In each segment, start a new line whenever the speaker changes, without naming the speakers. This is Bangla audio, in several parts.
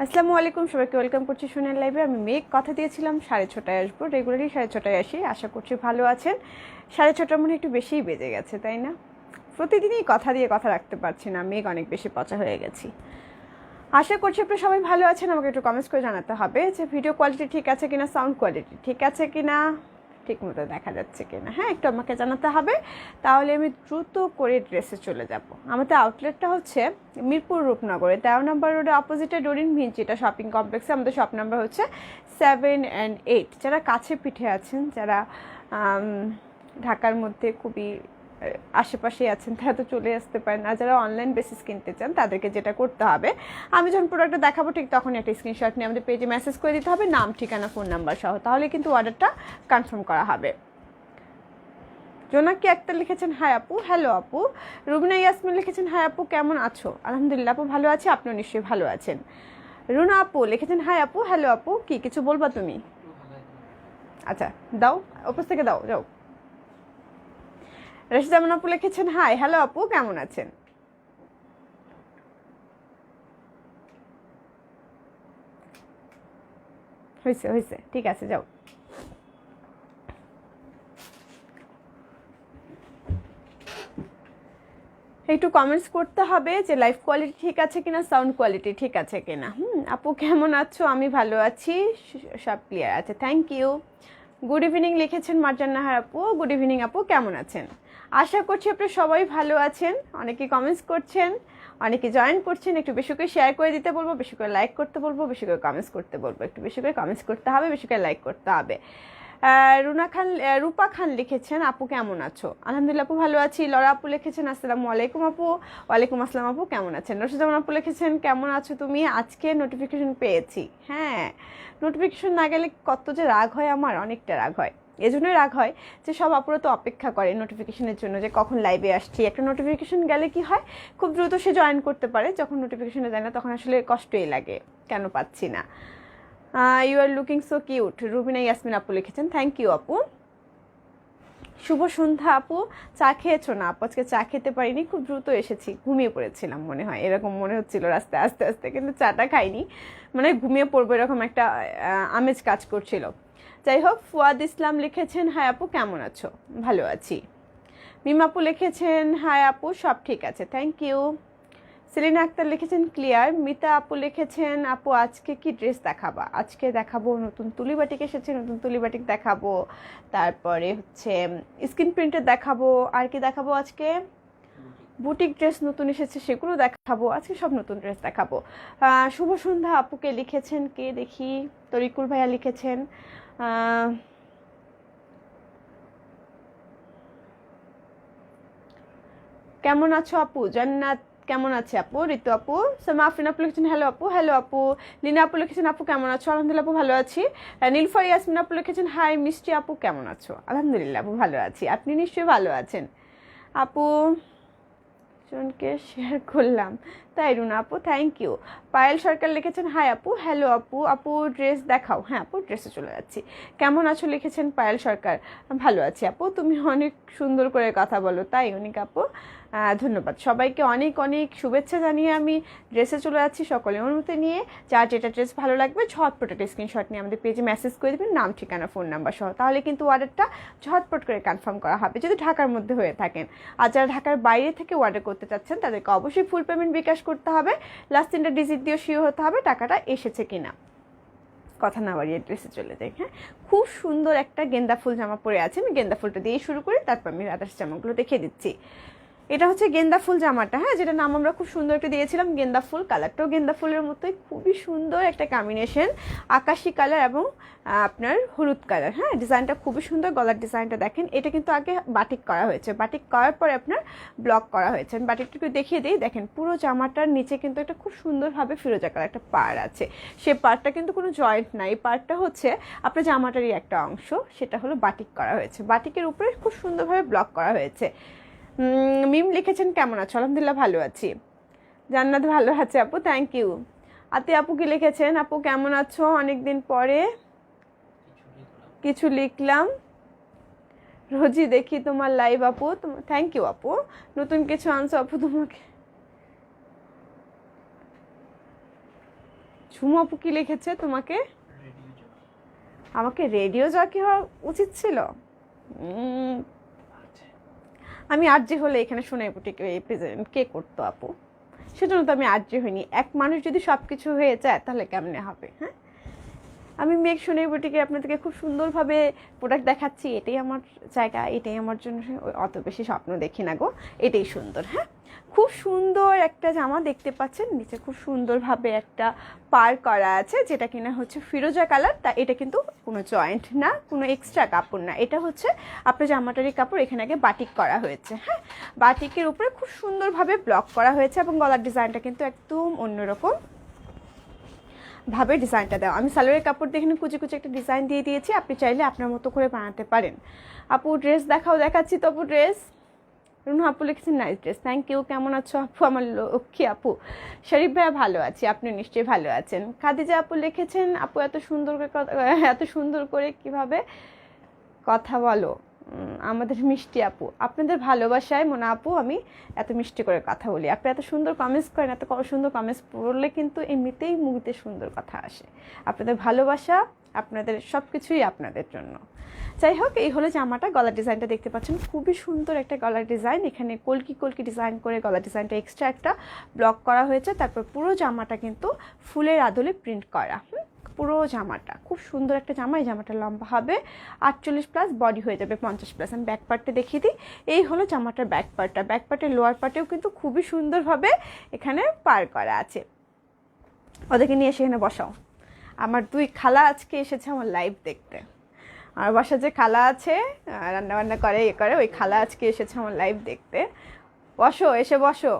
আসসালামু আলাইকুম, সবাইকে ওয়েলকাম করছি সোনার লাইভে। আমি মেঘ কথা দিয়েছিলাম 6:30টায় আসবো, রেগুলারই 6:30টায় আসি। আশা করছি ভালো আছেন। 6:30টার মনে একটু বেশিই বেজে গেছে, তাই না? প্রতিদিনই কথা দিয়ে কথা রাখতে পারছি না, মেঘ অনেক বেশি পচা হয়ে গেছি। আশা করছি আপনি সবাই ভালো আছেন। আমাকে একটু কমেন্টস করে জানাতে হবে যে ভিডিও কোয়ালিটি ঠিক আছে কিনা, সাউন্ড কোয়ালিটি ঠিক আছে কিনা, ঠিক মতো দেখা যাচ্ছে কিনা। হ্যাঁ, একটু আমাকে জানাতে হবে, তাহলে আমি দ্রুত করে ড্রেসে চলে যাব। আমাদের আউটলেটটা হচ্ছে মিরপুর রূপনগরে 13 নম্বর রোডে অপোজিটে ডোরিন ভিঞ্চিটা শপিং কমপ্লেক্সে। আমাদের শপ নাম্বার হচ্ছে 7 and 8। যারা কাছে পিঠে আছেন, যারা ঢাকার মধ্যে খুবই আশেপাশে আছেন, তারা তো চলে আসতে পারেন। আর যারা অনলাইন বেসিস কিনতে চান, তাদেরকে যেটা করতে হবে, আমি যখন প্রোডাক্টটা দেখাবো ঠিক তখনই একটা স্ক্রিনশট নিয়ে আমাদের পেজে মেসেজ করে দিতে হবে, নাম, ঠিকানা, ফোন নাম্বার সহ। তাহলে কিন্তু অর্ডারটা কনফার্ম করা হবে। জোনাকি আক্তার লিখেছেন হাই আপু, হ্যালো আপু। রুবিনা ইয়াসমিন লিখেছেন হাই আপু, কেমন আছো? আলহামদুলিল্লাহ আপু, ভালো আছি, আপনিও নিশ্চয়ই ভালো আছেন। রুনা আপু লিখেছেন হাই আপু, হ্যালো আপু। কি কিছু বলবা তুমি? আচ্ছা, দাও, অফিস থেকে দাও, যাও। রশিদামান আপু লিখেছেন হাই, হ্যালো আপু, কেমন আছেন? হয়েছে হয়েছে, ঠিক আছে, যাও। একটু কমেন্টস করতে হবে যে লাইভ কোয়ালিটি ঠিক আছে কিনা, সাউন্ড কোয়ালিটি ঠিক আছে কিনা। আপু কেমন আছো? আমি ভালো আছি, সব ক্লিয়ার আছে, থ্যাংক ইউ। গুড ইভিনিং লিখেছেন মার্জান নাহার আপু, গুড ইভিনিং আপু, কেমন আছেন? আশা করছি আপনি সবাই ভালো আছেন। অনেকে কমেন্টস করছেন, অনেকে জয়েন করছেন। একটু বেশি করে শেয়ার করে দিতে বলবো, বেশি করে লাইক করতে বলবো, বেশি করে কমেন্টস করতে বলবো। একটু বেশি করে কমেন্টস করতে হবে, বেশি করে লাইক করতে হবে। রূপা খান লিখেছেন আপু কেমন আছো? আলহামদুলিল্লাহ আপু, ভালো আছি। লরা আপু লিখেছেন আসসালামু আলাইকুম আপু। ওয়ালাইকুম আসসালাম আপু, কেমন আছেন? রশিদামান আপু লিখেছেন কেমন আছো তুমি? আজকে নোটিফিকেশন পেয়েছি। হ্যাঁ, নোটিফিকেশন না গেলে কত যে রাগ হয় আমার, অনেকটা রাগ হয়। এজন্যই রাগ হয় যে সব আপুরা তো অপেক্ষা করে নোটিফিকেশনের জন্য, যে কখন লাইভে আসছি। একটা নোটিফিকেশন গেলে কি হয়, খুব দ্রুত সে জয়েন করতে পারে। যখন নোটিফিকেশনে যায় না, তখন আসলে কষ্টই লাগে, কেন পাচ্ছি না। You are looking so cute, Rubina Yasmin আপু লিখেছেন, থ্যাংক ইউ আপু। শুভ সন্ধ্যা আপু, চা খেয়েছো না আপু? আজকে চা খেতে পারিনি, খুব দ্রুত এসেছি, ঘুমিয়ে পড়েছিলাম মনে হয়, এরকম মনে হচ্ছিল রাস্তায় আস্তে আস্তে, কিন্তু চাটা খাইনি, মানে ঘুমিয়ে পড়বো এরকম একটা আমেজ কাজ করছিল। যাই হোক, ফুয়াদ ইসলাম লিখেছেন হাই আপু, কেমন আছো? ভালো আছি। মিম আপু লিখেছেন হাই আপু, সব ঠিক আছে, থ্যাংক ইউ। সেলিনা আক্তার লিখেছেন ক্লিয়ার। মিতা আপু লিখেছেন আপু আজকে কি ড্রেস দেখাবা? আজকে দেখাবো নতুন তুলি বাটিক এসেছে, নতুন তুলি বাটিক দেখাবো। তারপরে হচ্ছে স্ক্রিন প্রিন্টের দেখাবো। আর কি দেখাবো আজকে? বুটিক ড্রেস নতুন এসেছে, সেগুলো দেখাবো। আজকে সব নতুন ড্রেস দেখাবো। শুভ সন্ধ্যা আপুকে লিখেছেন কে দেখি? তরিকুল ভাইয়া লিখেছেন। কেমন আছো আপু? জান্নাত কেমন আছে আপু? ঋতু আপু। সামা আফরিন আপু লিখেছেন হ্যালো আপু, হ্যালো আপু। লিনা আপু লিখেছেন আপু কেমন আছো? আলহামদুলিল্লাহ আপু, ভালো আছি। নীলফার ইয়াসমিন আপু লিখেছেন হাই মিষ্টি আপু, কেমন আছো? আলহামদুলিল্লাহ আপু, ভালো আছি, আপনি নিশ্চয়ই ভালো আছেন আপু। জনকে শেয়ার করলাম, তাই রুনা আপু, থ্যাংক ইউ। পায়েল সরকার লিখেছেন হাই আপু, হ্যালো আপু। আপু ড্রেস দেখাও। হ্যাঁ আপু, ড্রেসে চলে যাচ্ছি। কেমন আছো লিখেছেন পায়েল সরকার, ভালো আছি আপু। তুমি অনেক সুন্দর করে কথা বলো, তাই অনেক আপু, ধন্যবাদ। সবাইকে অনেক অনেক শুভেচ্ছা জানিয়ে আমি ড্রেসে চলে যাচ্ছি সকলের অনুমতি নিয়ে। যার যেটা ড্রেস ভালো লাগবে ঝটপট একটা স্ক্রিনশট নিয়ে আমাদের পেজে মেসেজ করে দেবেন, নাম, ঠিকানা, ফোন নাম্বার সহ। তাহলে কিন্তু অর্ডারটা ঝটপট করে কনফার্ম করা হবে, যদি ঢাকার মধ্যে হয়ে থাকেন। আর যারা ঢাকার বাইরে থেকে অর্ডার করতে চাচ্ছেন, তাদেরকে অবশ্যই ফুল পেমেন্ট বিকাশ করতে হবে। লাস্ট 3টা ডিজিট দিয়ে শিওর হতে হবে টাকাটা এসেছে কিনা। কথা না বাড়িয়ে ড্রেসে চলে যাই। হ্যাঁ, খুব সুন্দর একটা গেন্দা ফুল জামা পরে আছে। আমি গেন্দা ফুলটা দিয়ে শুরু করি, তারপর আমি আদার্স জামাগুলো দেখিয়ে দিচ্ছি। এটা হচ্ছে গেন্দা ফুল জামাটা, হ্যাঁ, যেটা নাম আমরা খুব সুন্দর একটা দিয়েছিলাম গেন্দা ফুল। কালারটাও গেন্দা ফুলের মতোই, খুবই সুন্দর একটা কম্বিনেশন, আকাশি কালার এবং আপনার হলুদ কালার। হ্যাঁ, ডিজাইনটা খুবই সুন্দর। গলার ডিজাইনটা দেখেন, এটা কিন্তু আগে বাটিক করা হয়েছে, বাটিক করার পরে আপনার ব্লক করা হয়েছে। আমি বাটিকটাকে দেখিয়ে দিই, দেখেন পুরো জামাটার নিচে কিন্তু একটা খুব সুন্দরভাবে ফিরোজা কালার একটা পাড় আছে। সে পাড়টা কিন্তু কোনো জয়েন্ট নাই, পাড়টা হচ্ছে আপনার জামাটারই একটা অংশ, সেটা হলো বাটিক করা হয়েছে। বাটিকের উপরে খুব সুন্দরভাবে ব্লক করা হয়েছে। মিম লিখেছেন কেমন আছো? আলহামদুলিল্লাহ ভালো আছি। জান্নাত ভালো আছে আপু, থ্যাংক ইউ। আতি আপু কি লিখেছেন? আপু কেমন আছো? অনেকদিন পরে কিছু লিখলাম, রোজই দেখি তোমার লাইভ আপু। থ্যাংক ইউ আপু, নতুন কিছু আনছো আপু? তোমাকে ঝুমু আপু কি লিখেছে তোমাকে? আমাকে রেডিও জকি হওয়া উচিত ছিল। আমি আরজে হলে এখানে সোনাই বুটিকে প্রেজেন্ট কে করতো আপু? সেজন্য তো আমি আরজে হইনি। এক মানুষ যদি সব কিছু হয়ে যায় তাহলে কেমনে হবে? হ্যাঁ, আমি মেঘ সোনাই বুটিকে আপনাদেরকে খুব সুন্দরভাবে প্রোডাক্ট দেখাচ্ছি, এটাই আমার জায়গা, এটাই আমার জন্য, অত বেশি স্বপ্ন দেখি না গো, এটাই সুন্দর। হ্যাঁ, খুব সুন্দর একটা জামা দেখতে পাচ্ছেন, নিচে খুব সুন্দরভাবে একটা পার করা আছে, যেটা কিনা হচ্ছে ফিরোজা কালার। তা এটা কিন্তু কোনো জয়েন্ট না, কোনো এক্সট্রা কাপড় না, এটা হচ্ছে আপনার জামাটারই কাপড়। এখানে আগে বাটিক করা হয়েছে। হ্যাঁ, বাটিকের উপরে খুব সুন্দরভাবে ব্লক করা হয়েছে এবং গলার ডিজাইনটা কিন্তু একদম অন্যরকম ভাবে ডিজাইনটা দেওয়া। আমি সালোয়ারের কাপড় দেখে কুচি কুচি একটা ডিজাইন দিয়ে দিয়েছি, আপনি চাইলে আপনার মতো করে বানাতে পারেন। আপু ড্রেস দেখাচ্ছি তো আপু ড্রেস। রুনু আপু লিখেছেন নাইস ড্রেস, থ্যাংক ইউ। কেমন আছো আপু? আমার লক্ষ্মী আপু। শরীফ ভাইয়া ভালো আছি, আপনি নিশ্চয়ই ভালো আছেন। খাদিজা আপু লিখেছেন আপু এত সুন্দর করে কিভাবে কথা বলো। আমাদের মিষ্টি আপু, আপনাদের ভালোবাসায় মোনা আপু আমি এত মিষ্টি করে কথা বলি। আপনি এত সুন্দর কমেন্টস করেন, এত সুন্দর কমেন্টস পড়লে কিন্তু এমনিতেই মুভিতে সুন্দর কথা আসে। আপনাদের ভালোবাসা, আপনাদের সব কিছুই আপনাদের জন্য। যাই হোক, এই হলো জামাটা। গলার ডিজাইনটা দেখতে পাচ্ছেন, খুবই সুন্দর একটা গলার ডিজাইন। এখানে কলকি কলকি ডিজাইন করে গলার ডিজাইনটা এক্সট্রা একটা ব্লক করা হয়েছে। তারপর পুরো জামাটা কিন্তু ফুলের আদলে প্রিন্ট করা। পুরো জামাটা খুব সুন্দর একটা জামা। এই জামাটা লম্বা হবে 48+, বডি হয়ে যাবে 50+। আমি ব্যাক পার্টটা দেখিয়ে দিই। এই হলো জামাটার ব্যাক পার্টটা। ব্যাক পার্টের লোয়ার পার্টেও কিন্তু খুবই সুন্দরভাবে এখানে পার করা আছে। ওদেরকে নিয়ে সেখানে বসাও। আমার 2 খালা আজকে এসেছে আমার লাইভ দেখতে। আমার বাসা যে খালা আছে, রান্নাবান্না করে ওই খালা আজকে এসেছে আমার লাইভ দেখতে। বসো, এসে বসো।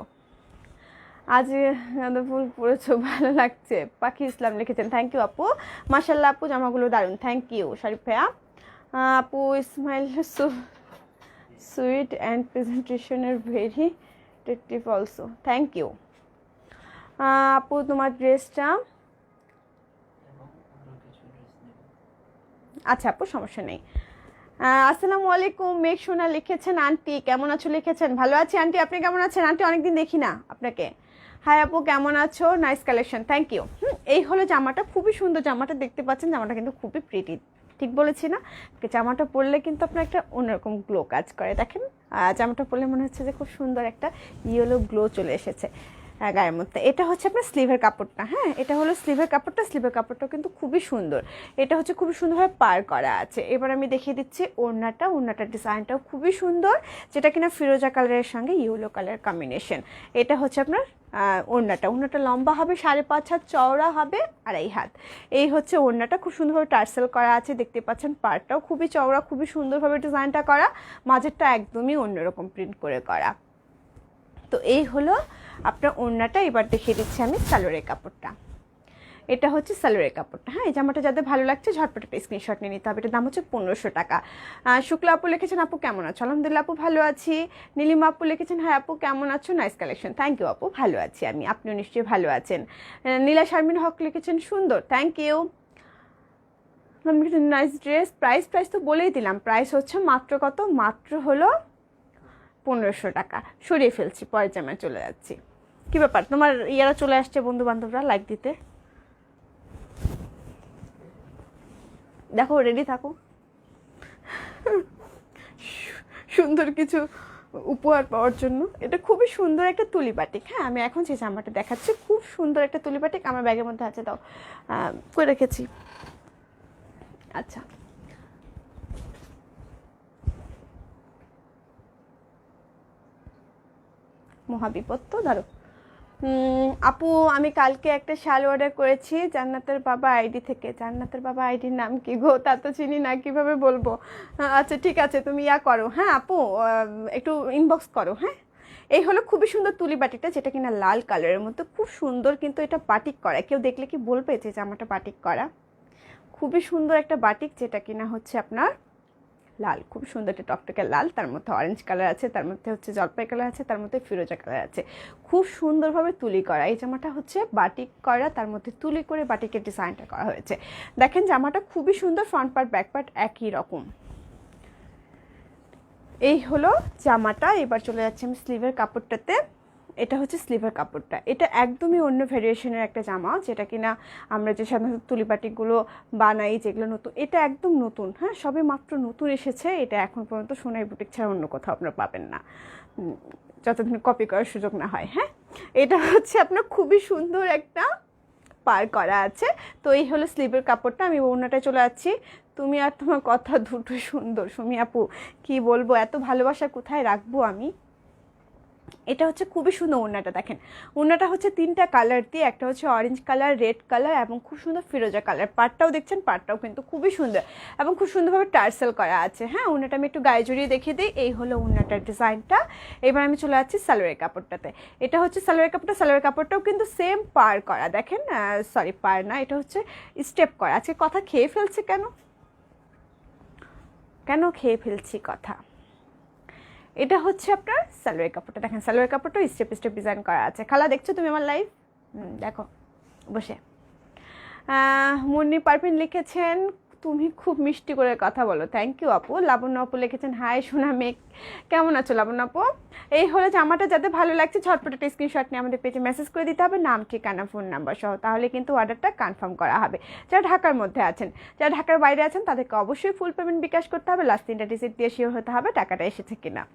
আজ গাঁদা ফুল পরেছো, ভালো লাগছে। পাখি ইসলাম লিখেছেন, থ্যাংক ইউ আপু। মাশাল্লাহ আপু, জামাগুলো দারুণ, থ্যাংক ইউ। শরীফ ভাইয়া আপু স্মাইল সুইট অ্যান্ড প্রেজেন্টেশনের very attractive also, thank you. আপু তোমার ড্রেসটা, আচ্ছা আপু সমস্যা নেই। আসসালামু আলাইকুম। মেঘ সোনা লিখেছেন, আন্টি কেমন আছো লিখেছেন। ভালো আছি আন্টি, আপনি কেমন আছেন আন্টি? অনেকদিন দেখি না আপনাকে। হাই আপু কেমন আছো? Nice collection, thank you. এই হলো জামাটা, খুবই সুন্দর জামাটা দেখতে পাচ্ছেন। জামাটা কিন্তু খুবই প্রিটি, ঠিক বলেছি না? জামাটা পরলে কিন্তু আপনার একটা অন্যরকম গ্লো কাজ করে। দেখেন জামাটা পরলে মনে হচ্ছে যে খুব সুন্দর একটা ইয়েলো গ্লো চলে এসেছে গায়ের মধ্যে। এটা হচ্ছে আপনার স্লিভের কাপড়টা। হ্যাঁ, এটা হলো স্লিভের কাপড়টা। স্লিভের কাপড়টাও কিন্তু খুবই সুন্দর। এটা হচ্ছে খুবই সুন্দরভাবে পার করা আছে। এবার আমি দেখিয়ে দিচ্ছি ওড়নাটার ডিজাইনটাও খুবই সুন্দর, যেটা কিনা ফিরোজা কালারের সঙ্গে ইয়েলো কালার কম্বিনেশন। এটা হচ্ছে আপনার ওড়নাটা লম্বা হবে 5.5 হাত, চওড়া হবে 2.5 হাত। এই হচ্ছে ওড়নাটা, খুব সুন্দরভাবে টার্সেল করা আছে দেখতে পাচ্ছেন। পাড়টাও খুবই চওড়া, খুবই সুন্দরভাবে ডিজাইনটা করা। মাঝেরটা একদমই অন্যরকম প্রিন্ট করে করা। তো এই হলো আপনার ওড়নাটা। এবার দেখিয়ে দিচ্ছি আমি সালোয়ারের কাপড়টা। এটা হচ্ছে সালোয়ারের কাপড়টা। হ্যাঁ, এই জামাটা যাদের ভালো লাগছে ঝটপট একটা স্ক্রিনশট নিয়ে নিতে হবে। এটার দাম হচ্ছে 1500 টাকা। শুক্লা আপু লিখেছেন, আপু কেমন আছো? আলহামদুলিল্লাহ আপু ভালো আছি। নীলিমা আপু লিখেছেন, হ্যাঁ আপু কেমন আছো? নাইস কালেকশন, থ্যাংক ইউ আপু, ভালো আছি আমি, আপনিও নিশ্চয়ই ভালো আছেন। নীলা শারমিন হক লিখেছেন, সুন্দর, thank you. Nice dress. Price তো বলেই দিলাম, প্রাইস হচ্ছে মাত্র কত? মাত্র হলো 1500 টাকা। সরিয়ে ফেলছি, পরের জামায় চলে যাচ্ছি। কি ব্যাপার, তোমার ইয়ারা চলে আসছে বন্ধু বান্ধবরা লাইক দিতে, দেখো রেডি থাকো। সুন্দর কিছু উপহার পাওয়ার জন্য। এটা খুবই সুন্দর একটা তুলি বাটিক। হ্যাঁ, আমি এখন যে জামাটা দেখাচ্ছি খুব সুন্দর একটা তুলি বাটিক। আমার ব্যাগের মধ্যে আছে, দাও করে রেখেছি। আচ্ছা, মহাবিপদ তো, ধরো। আপু আমি কালকে একটা শাল অর্ডার করেছি জান্নাতের বাবা আইডি থেকে। জান্নাতের বাবা আইডির নাম কি গো? তা তো চিনি না, কিভাবে বলবো? আচ্ছা ঠিক আছে, তুমি ইয়া করো। হ্যাঁ আপু, একটু ইনবক্স করো। হ্যাঁ, এই হলো খুবই সুন্দর তুলি বাটিকটা, যেটা কিনা লাল কালারের মতো, খুব সুন্দর। কিন্তু এটা বাটিক করা, কেউ দেখলে কি বলবে যে জামাটা বাটিক করা? খুবই সুন্দর একটা বাটিক, যেটা কিনা হচ্ছে আপনার লাল, খুব সুন্দর একটা টকটকে লাল, তার মধ্যে অরেঞ্জ কালার আছে, তার মধ্যে হচ্ছে জলপাই কালার আছে, তার মধ্যে ফিরোজা কালার আছে। খুব সুন্দরভাবে তুলি করা। এই জামাটা হচ্ছে বাটিক করা, তার মধ্যে তুলি করে বাটিকের ডিজাইনটা করা হয়েছে। দেখেন জামাটা খুবই সুন্দর, ফ্রন্ট পার্ট ব্যাক পার্ট একই রকম। এই হলো জামাটা। এবার চলে যাচ্ছে আমি স্লিভের কাপড়টাতে। এটা হচ্ছে স্লিভের কাপড়টা। এটা একদমই অন্য ভ্যারিয়েশনের একটা জামা, যেটা কিনা আমরা যে সাধারণত তুলিবাটিকগুলো বানাই যেগুলো নতুন, এটা একদম নতুন। হ্যাঁ, সবে মাত্র নতুন এসেছে। এটা এখন পর্যন্ত সোনাই বুটিক ছাড়া অন্য কোথাও আপনারা পাবেন না, যতদিন কপি করার সুযোগ না হয়। হ্যাঁ, এটা হচ্ছে আপনার খুবই সুন্দর একটা পার করা আছে। তো এই হলো স্লিভের কাপড়টা। আমি ওড়নাটায় চলে যাচ্ছি। তুমি আর তোমার কথা দুটো সুন্দর সুমি আপু, কি বলবো, এত ভালোবাসা কোথায় রাখবো আমি। এটা হচ্ছে খুবই সুন্দর ওড়নাটা। দেখেন ওড়নাটা হচ্ছে 3টা কালার দিয়ে, একটা হচ্ছে অরেঞ্জ কালার, রেড কালার এবং খুব সুন্দর ফিরোজা কালার। পাড়টাও দেখছেন, পাড়টাও কিন্তু খুবই সুন্দর এবং খুব সুন্দরভাবে টার্সেল করা আছে। হ্যাঁ, ওড়নাটা আমি একটু গায়ে জড়িয়ে দেখিয়ে দিই। এই হলো ওড়নাটার ডিজাইনটা। এবার আমি চলে যাচ্ছি সালোয়ারের কাপড়টাতে। এটা হচ্ছে সালোয়ারের কাপড়টা। সালোয়ারের কাপড়টাও কিন্তু সেম পার করা। দেখেন, সরি পার না, এটা হচ্ছে স্টেপ করা। আজকে কথা খেয়ে ফেলছে কেন, কেন খেয়ে ফেলছি কথা। এটা হচ্ছে আপনার সালোয়ার কাপড়টা। দেখেন সালোয়ার কাপড়টা স্টেপ স্টেপ ডিজাইন করা আছে। খালা দেখছো তুমি আমার লাইভ? দেখো বসে। মুন্নি পারভিন লিখেছেন তুমি খুব মিষ্টি করে কথা বলো। থ্যাংক ইউ আপু। লাবণ্য আপু লিখেছেন হাই সোনা মেঘ, কেমন আছো লাবণ্য আপু? এই হলো জামাটা, যাতে ভালো লাগছে ঝটপট একটা স্ক্রিনশট নিয়ে আমাদের পেজে মেসেজ করে দিতে হবে, নাম ঠিকানা ফোন নাম্বার সহ, তাহলে কিন্তু অর্ডারটা কনফার্ম করা হবে। যারা ঢাকার মধ্যে আছেন, যারা ঢাকার বাইরে আছেন তাদেরকে অবশ্যই ফুল পেমেন্ট বিকাশ করতে হবে। লাস্ট 3টা ডিজিট দিয়ে শিওর হতে হবে টাকাটা এসেছে কিনা।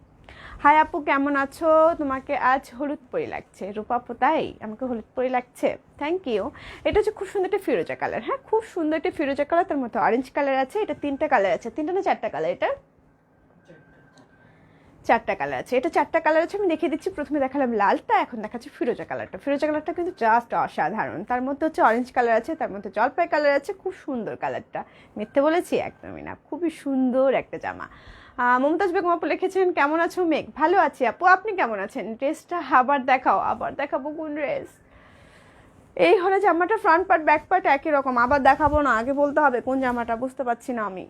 হাই আপু, কেমন আছো? তোমাকে আজ হলুদ পরি লাগছে। রূপা আপু, তাই আমাকে হলুদ পরি লাগছে, থ্যাংক ইউ। এটা হচ্ছে খুব সুন্দর একটা ফিরোজা কালার। হ্যাঁ, খুব সুন্দর একটা ফিরোজা কালার, তার মধ্যে অরেঞ্জ কালার আছে। এটা 3টা কালার আছে, 3টা না 4টা কালার? এটা 4টা কালার আছে। এটা 4টা কালার আছে, আমি দেখিয়ে দিচ্ছি। প্রথমে দেখালাম লালটা, এখন দেখাচ্ছি ফিরোজা কালারটা। ফিরোজা কালারটা কিন্তু জাস্ট অসাধারণ। তার মধ্যে হচ্ছে অরেঞ্জ কালার আছে, তার মধ্যে জলপাই কালার আছে। খুব সুন্দর কালারটা, মিথ্যে বলেছি একদমই না, খুবই সুন্দর একটা জামা। মমতাজ বেগম আপু লিখেছেন কেমন আছো মেঘ? ভালো আছি আপু, আপনি কেমন আছেন? ড্রেসটা আবার দেখাও। আবার দেখাবো কোন ড্রেস? এই হলো জামাটা, ফ্রন্ট পার্ট ব্যাক পার্ট একই রকম। আবার দেখাবো না, আগে বলতে হবে কোন জামাটা, বুঝতে পারছি না আমি।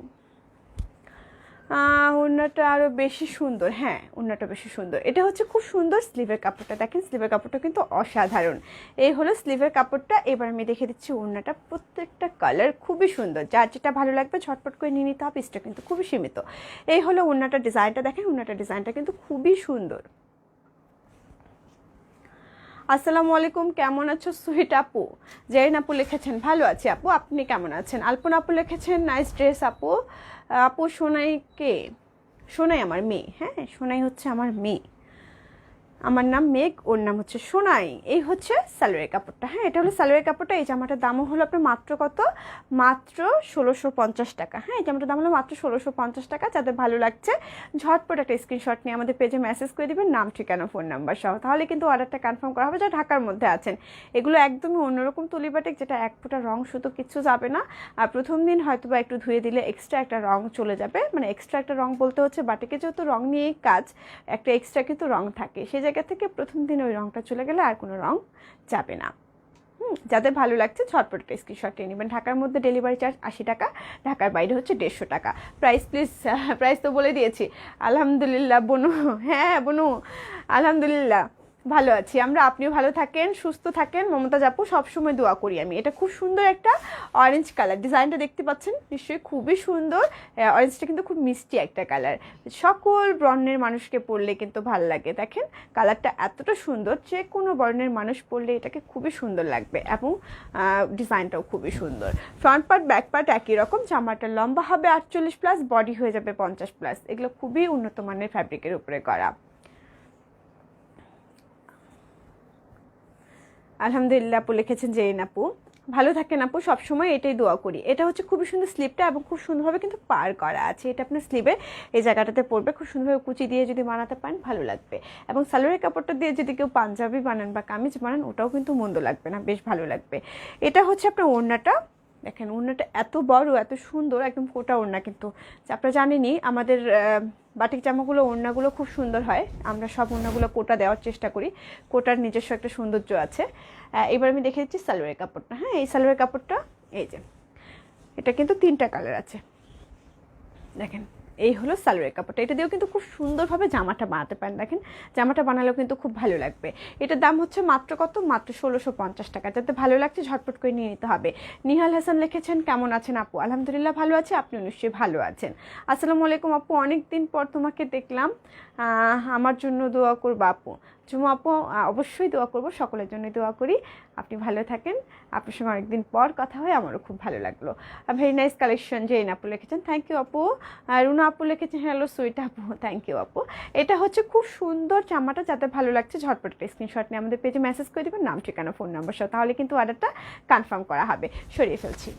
ওড়নাটা আরও বেশি সুন্দর। হ্যাঁ, ওড়নাটা বেশি সুন্দর। এটা হচ্ছে খুব সুন্দর স্লিভের কাপড়টা। দেখেন স্লিভের কাপড়টা কিন্তু অসাধারণ। এই হলো স্লিভের কাপড়টা। এবার আমি দেখে দিচ্ছি ওড়নাটা। প্রত্যেকটা কালার খুবই সুন্দর, যার যেটা ভালো লাগবে ঝটপট করে নিয়ে নিতে হবে, স্টক কিন্তু খুবই সীমিত। এই হলো ওড়নাটার ডিজাইনটা। দেখেন ওড়নাটার ডিজাইনটা কিন্তু খুবই সুন্দর। আসসালামু আলাইকুম, কেমন আছো সুইট আপু? জেরিন আপু লিখেছেন ভালো আছি আপু, আপনি কেমন আছেন? আলপনা আপু লিখেছেন নাইস ড্রেস আপু। আপু সোনাই কে? সোনাই আমার মেয়ে। হ্যাঁ, সোনাই হচ্ছে আমার মেয়ে। আমার নাম মেঘ, ওর নাম হচ্ছে সোনাই। এই হচ্ছে সালোয়ারের কাপড়টা। হ্যাঁ, এটা হলো সালোয়ারের কাপড়টা। এই জামাটার দামও হলো আপনার মাত্র কত? মাত্র 1650 টাকা। হ্যাঁ, এই জামাটার দাম হলো মাত্র 1650 টাকা। যাদের ভালো লাগছে ঝটপট একটা স্ক্রিনশট নিয়ে আমাদের পেজে মেসেজ করে দিবেন, নাম ঠিকানা ফোন নাম্বার সহ, তাহলে কিন্তু অর্ডারটা কনফার্ম করা হবে। যারা ঢাকার মধ্যে আছেন, এগুলো একদমই অন্যরকম তুলিবাটিক, যেটা এক ফোঁটা রং শুধু কিচ্ছু যাবে না। আর প্রথম দিন হয়তো বা একটু ধুয়ে দিলে এক্সট্রা একটা রং চলে যাবে, মানে এক্সট্রা একটা রং বলতে হচ্ছে বাটিকে যেহেতু রং নিয়েই কাজ, একটা এক্সট্রা কিন্তু রং থাকে, সেই জায়গা থেকে প্রথম দিন ওই রংটা চলে গেলে আর কোনো রং যাবে না। যাদের ভালো লাগছে ঝটপট একটা স্ক্রিনশট নিয়ে নেবেন। ঢাকার মধ্যে ডেলিভারি চার্জ 80 টাকা, ঢাকার বাইরে হচ্ছে 150 টাকা। প্রাইস প্লিজ, প্রাইস তো বলে দিয়েছি। আলহামদুলিল্লাহ বনু, হ্যাঁ বনু আলহামদুলিল্লাহ ভালো আছি আমরা। আপনিও ভালো থাকেন, সুস্থ থাকেন। মমতাজ আপু সবসময় দোয়া করি আমি। এটা খুব সুন্দর একটা অরেঞ্জ কালার, ডিজাইনটা দেখতে পাচ্ছেন নিশ্চয়ই, খুবই সুন্দর। অরেঞ্জটা কিন্তু খুব মিষ্টি একটা কালার, সকল বর্ণের মানুষকে পরলে কিন্তু ভালো লাগে। দেখেন কালারটা এতটা সুন্দর, যে কোনো বর্ণের মানুষ পরলে এটাকে খুবই সুন্দর লাগবে, এবং ডিজাইনটাও খুবই সুন্দর। ফ্রন্ট পার্ট ব্যাক পার্ট একই রকম। জামাটা লম্বা হবে 48+, বডি হয়ে যাবে 50+। এগুলো খুবই উন্নত মানের ফ্যাব্রিকের উপরে করা। আলহামদুলিল্লাহ আপু লিখেছেন জেরিন আপু, ভালো থাকেন আপু, সবসময় এটাই দোয়া করি। এটা হচ্ছে খুবই সুন্দর স্লিভটা, এবং খুব সুন্দরভাবে কিন্তু পার করা আছে। এটা আপনার স্লিভের এই জায়গাটাতে পড়বে, খুব সুন্দরভাবে কুচি দিয়ে যদি বানাতে পারেন ভালো লাগবে। এবং সালোয়ারের কাপড়টা দিয়ে যদি কেউ পাঞ্জাবি বানান বা কামিজ বানান, ওটাও কিন্তু মন্দ লাগবে না, বেশ ভালো লাগবে। এটা হচ্ছে আপনার ওড়নাটা। দেখেন ওড়নাটা এত বড়, এত সুন্দর, একদম কোটা ওড়না। কিন্তু আপনারা জানেনই আমাদের বাটিক জামাগুলো ওড়নাগুলো খুব সুন্দর হয়। আমরা সব ওড়নাগুলো কোটা দেওয়ার চেষ্টা করি, কোটার নিজস্ব একটা সৌন্দর্য আছে। এবার আমি দেখে দিচ্ছি সালোয়ারের কাপড়টা। হ্যাঁ, এই সালোয়ারের কাপড়টা, এই যে এটা কিন্তু 3টা কালার আছে। দেখেন এই হলো সালোয়ারের কাপড়টা। এটা দিয়েও কিন্তু খুব সুন্দরভাবে জামাটা বানাতে পারেন। দেখেন জামাটা বানালেও কিন্তু খুব ভালো লাগবে। এটার দাম হচ্ছে মাত্র কত? মাত্র 1650 টাকা। যাতে ভালো লাগছে ঝটপট করে নিয়ে নিতে হবে। নিহাল হাসান লিখেছেন কেমন আছেন আপু? আলহামদুলিল্লাহ ভালো আছে, আপনিও নিশ্চয়ই ভালো আছেন। আসসালামু আলাইকুম আপু, অনেক দিন পর তোমাকে দেখলাম, আমার জন্য দোয়া করবা আপু। চুমু আপু অবশ্যই দোয়া করব, সকলের জন্য দোয়া করি। আপনি ভালো থাকেন, আপনার সঙ্গে অনেকদিন পর কথা হয়, আমারও খুব ভালো লাগলো। ভেরি নাইস কালেকশন জেইন আপু লিখেছেন, থ্যাংক ইউ আপু। রুনা আপু লিখেছেন হ্যালো সুইট আপু, থ্যাংক ইউ আপু। এটা হচ্ছে খুব সুন্দর জামাটা, যাদের ভালো লাগছে ঝটপট একটা স্ক্রিনশট নিয়ে আমাদের পেজে মেসেজ করে দেবেন, নাম ঠিকানা ফোন নাম্বার সহ, তাহলে কিন্তু অর্ডারটা কনফার্ম করা হবে। সরিয়ে ফেলছি।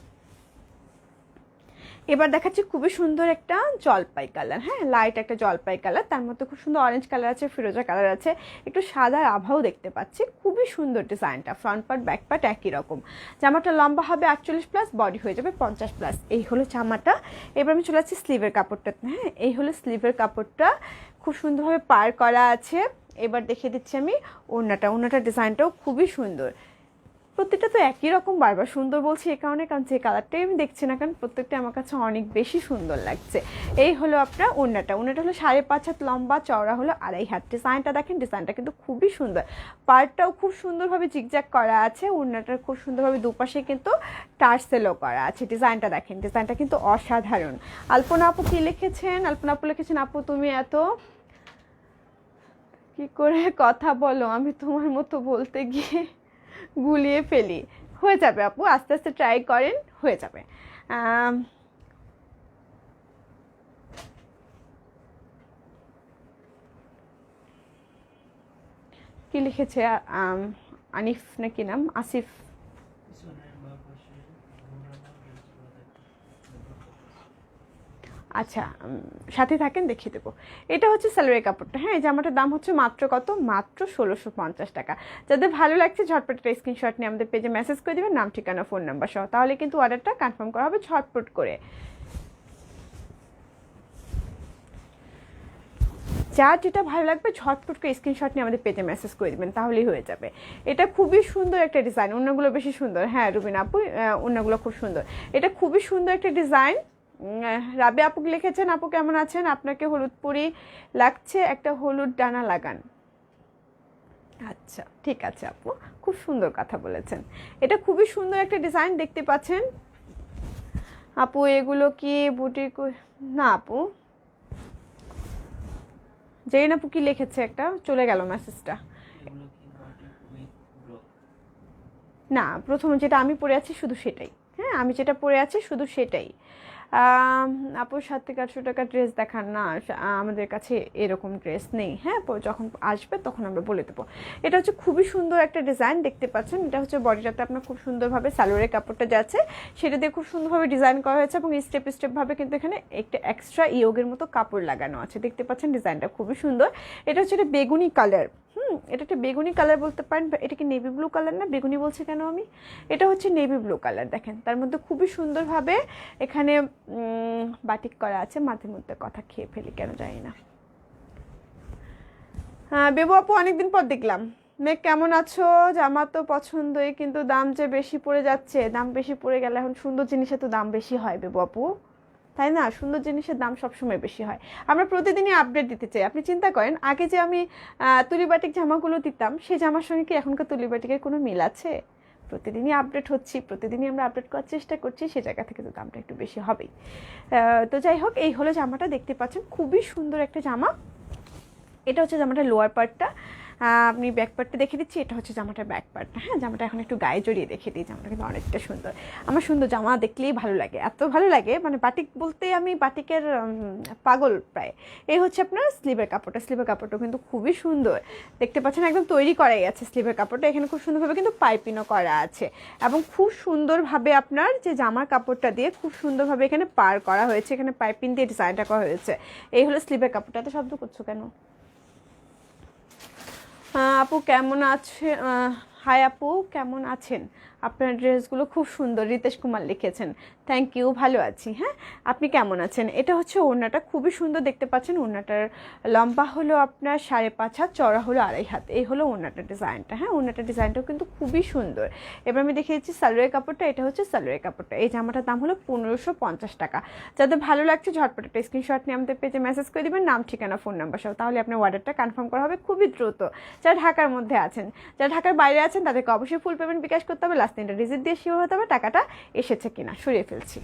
এবার দেখাচ্ছি খুবই সুন্দর একটা জলপাই কালার, হ্যাঁ লাইট একটা জলপাই কালার, তার মধ্যে খুব সুন্দর অরেঞ্জ কালার আছে, ফিরোজা কালার আছে, একটু সাদার আভাও দেখতে পাচ্ছি। খুবই সুন্দর ডিজাইনটা, ফ্রন্ট পার্ট ব্যাক পার্ট একই রকম। জামাটা লম্বা হবে 48+, বডি হয়ে যাবে 50+। এই হলো জামাটা। এবার আমি চলে যাচ্ছি স্লিভের কাপড়টা, হ্যাঁ এই হলো স্লিভের কাপড়টা, খুব সুন্দরভাবে পার করা আছে। এবার দেখিয়ে দিচ্ছি আমি ওড়নাটার ডিজাইনটাও খুবই সুন্দর। প্রত্যেকটা তো একই রকম, বারবার সুন্দর বলছি এই কারণে, কারণ যে কালারটাই আমি দেখছি না কারণ প্রত্যেকটা আমার কাছে অনেক বেশি সুন্দর লাগছে। এই হলো আপনার ওড়নাটা হলো 5.5 হাত লম্বা, চওড়া হলো 2.5 হাত। ডিজাইনটা দেখেন, ডিজাইনটা কিন্তু খুবই সুন্দর, পার্টটাও খুব সুন্দরভাবে জিগজ্যাগ করা আছে, ওড়নাটার খুব সুন্দরভাবে দুপাশে কিন্তু টার্সেলও করা আছে। ডিজাইনটা দেখেন, ডিজাইনটা কিন্তু অসাধারণ। আলপনা আপু কি লিখেছেন? আলপনা আপু লিখেছেন, আপু তুমি এত কি করে কথা বলো, আমি তোমার মতো বলতে গিয়ে গুলিয়ে ফেলি। হয়ে যাবে আপু, আস্তে আস্তে ট্রাই করেন, হয়ে যাবে। কি লিখেছে আনিফ নাকি নাম, আসিফ? আচ্ছা সাথে থাকেন, দেখিয়ে দেবো। এটা হচ্ছে সালোয়ারের কাপড়টা, হ্যাঁ এই জামাটার দাম হচ্ছে মাত্র কত, মাত্র 1650 টাকা। যাদের ভালো লাগছে ঝটপট একটা স্ক্রিনশট নিয়ে আমাদের পেজে মেসেজ করে দেবেন, নাম ঠিকানা ফোন নাম্বার সহ, তাহলে কিন্তু অর্ডারটা কনফার্ম করা হবে ঝটপট করে। যার যেটা ভালো লাগবে ঝটপট করে স্ক্রিনশট নিয়ে আমাদের পেজে মেসেজ করে দেবেন, তাহলেই হয়ে যাবে। এটা খুবই সুন্দর একটা ডিজাইন, অন্যগুলো বেশি সুন্দর, হ্যাঁ রুবিনা আপু অন্যগুলো খুব সুন্দর। এটা খুবই সুন্দর একটা ডিজাইন। রাবে আপু লিখেছেন, আপু কেমন আছেন, আপনাকে হলুদ পরি লাগছে, একটা হলুদ ডানা লাগান। আচ্ছা ঠিক আছে আপু, খুব সুন্দর কথা বলেছেন। এটা খুবই সুন্দর একটা ডিজাইন দেখতে পাচ্ছেন আপু। এগুলো কি বুটিক? না আপু, জেরিন আপু কি লিখেছে, একটা চলে গেল মেসেজটা। না, প্রথম যেটা আমি পরে আছি শুধু সেটাই, হ্যাঁ আমি যেটা পরে আছি শুধু সেটাই। আপুর 700-800 টাকার ড্রেস দেখান না, আমাদের কাছে এরকম ড্রেস নেই, হ্যাঁ যখন আসবে তখন আমরা বলে দেবো। এটা হচ্ছে খুবই সুন্দর একটা ডিজাইন দেখতে পাচ্ছেন, এটা হচ্ছে বডিটাতে আপনার খুব সুন্দরভাবে সালোয়ারের কাপড়টা যাচ্ছে, সেটা দিয়ে খুব সুন্দরভাবে ডিজাইন করা হয়েছে, এবং স্টেপ স্টেপভাবে কিন্তু এখানে একটা এক্সট্রা ইয়োগের মতো কাপড় লাগানো আছে, দেখতে পাচ্ছেন ডিজাইনটা খুবই সুন্দর। এটা হচ্ছে একটা বেগুনি কালার, এটা একটা বেগুনি কালার বলতে পারেন, এটা কি নেভি ব্লু কালার না, বেগুনি বলছি কেন আমি, এটা হচ্ছে নেভি ব্লু কালার। দেখেন তার মধ্যে খুবই সুন্দরভাবে এখানে বাটিক করা আছে। মাঝে মধ্যে কথা খেয়ে ফেলি কেন জানি না। হ্যাঁ বেবু আপু অনেকদিন পর দেখলাম, মেয়ে কেমন আছো? জামা তো পছন্দই, কিন্তু দাম যে বেশি পড়ে যাচ্ছে, দাম বেশি পড়ে গেলে এখন সুন্দর জিনিসের তো দাম বেশি হয় বেবু আপু, তাই না? সুন্দর জিনিসের দাম সবসময় বেশি হয়। আমরা প্রতিদিনই আপডেট দিতে চাই। আপনি চিন্তা করেন, আগে যে আমি তুলিবাটিক জামাগুলো দিতাম, সেই জামার সঙ্গে কি এখনকার তুলিবাটিকের কোনো মিল আছে? প্রতিদিনই আপডেট হচ্ছি, প্রতিদিনই আমরা আপডেট করার চেষ্টা করছি, সে জায়গা থেকে তো দামটা একটু বেশি হবেই। তো যাই হোক, এই হলো জামাটা, দেখতে পাচ্ছেন খুবই সুন্দর একটা জামা। এটা হচ্ছে জামাটার লোয়ার পার্টটা, আপনি ব্যাক পার্টটা দেখে দিচ্ছি, এটা হচ্ছে জামাটার ব্যাক পার্টটা। হ্যাঁ জামাটা এখন একটু গায়ে জড়িয়ে দেখে দিই, জামাটা কিন্তু অনেকটা সুন্দর। আমার সুন্দর জামা দেখলেই ভালো লাগে, এত ভালো লাগে, মানে বাটিক বলতে আমি বাটিকের পাগল প্রায়। এই হচ্ছে আপনার স্লিভের কাপড়টা, স্লিভের কাপড়টা কিন্তু খুবই সুন্দর, দেখতে পাচ্ছেন একদম তৈরি করাই আছে স্লিভের কাপড়টা। এখানে খুব সুন্দরভাবে কিন্তু পাইপিংও করা আছে, এবং খুব সুন্দরভাবে আপনার যে জামার কাপড়টা দিয়ে খুব সুন্দরভাবে এখানে পার করা হয়েছে, এখানে পাইপিং দিয়ে ডিজাইনটা করা হয়েছে। এই হলো স্লিভের কাপড়টা। এত শব্দ করছো কেন? আপু কেমন আছে? হাই আপু কেমন আছেন? আপনার ড্রেসগুলো খুব সুন্দর, রিতেশ কুমার লিখেছেন, থ্যাংক ইউ, ভালো আছি। হ্যাঁ আপনি কেমন আছেন? এটা হচ্ছে ওড়নাটা, খুবই সুন্দর দেখতে পাচ্ছেন। ওড়নাটার লম্বা হলো আপনার 5.5 হাত, চওড়া হলো 2.5 হাত। এই হলো ওড়নাটার ডিজাইনটা, হ্যাঁ ওড়নাটার ডিজাইনটাও কিন্তু খুবই সুন্দর। এবার আমি দেখিয়ে দিচ্ছি সালোয়ারের কাপড়টা, এটা হচ্ছে সালোয়ারের কাপড়টা। এই জামাটার দাম হলো 1550 টাকা। যাদের ভালো লাগছে ঝটপট একটা স্ক্রিনশট নিয়ে আমাদের পেজে মেসেজ করে দেবেন, নাম ঠিকানা ফোন নাম্বার সহ, তাহলে আপনার অর্ডারটা কনফার্ম করা হবে খুবই দ্রুত। যারা ঢাকার মধ্যে আছেন, যারা ঢাকার বাইরে আছেন, তাদেরকে অবশ্যই ফুল পেমেন্ট বিকাশ করতে হবে, লাস্ট 3টা ডিজিট দিয়ে শিওর হতে হবে টাকাটা এসেছে কিনা। সরিয়ে ফেলছি।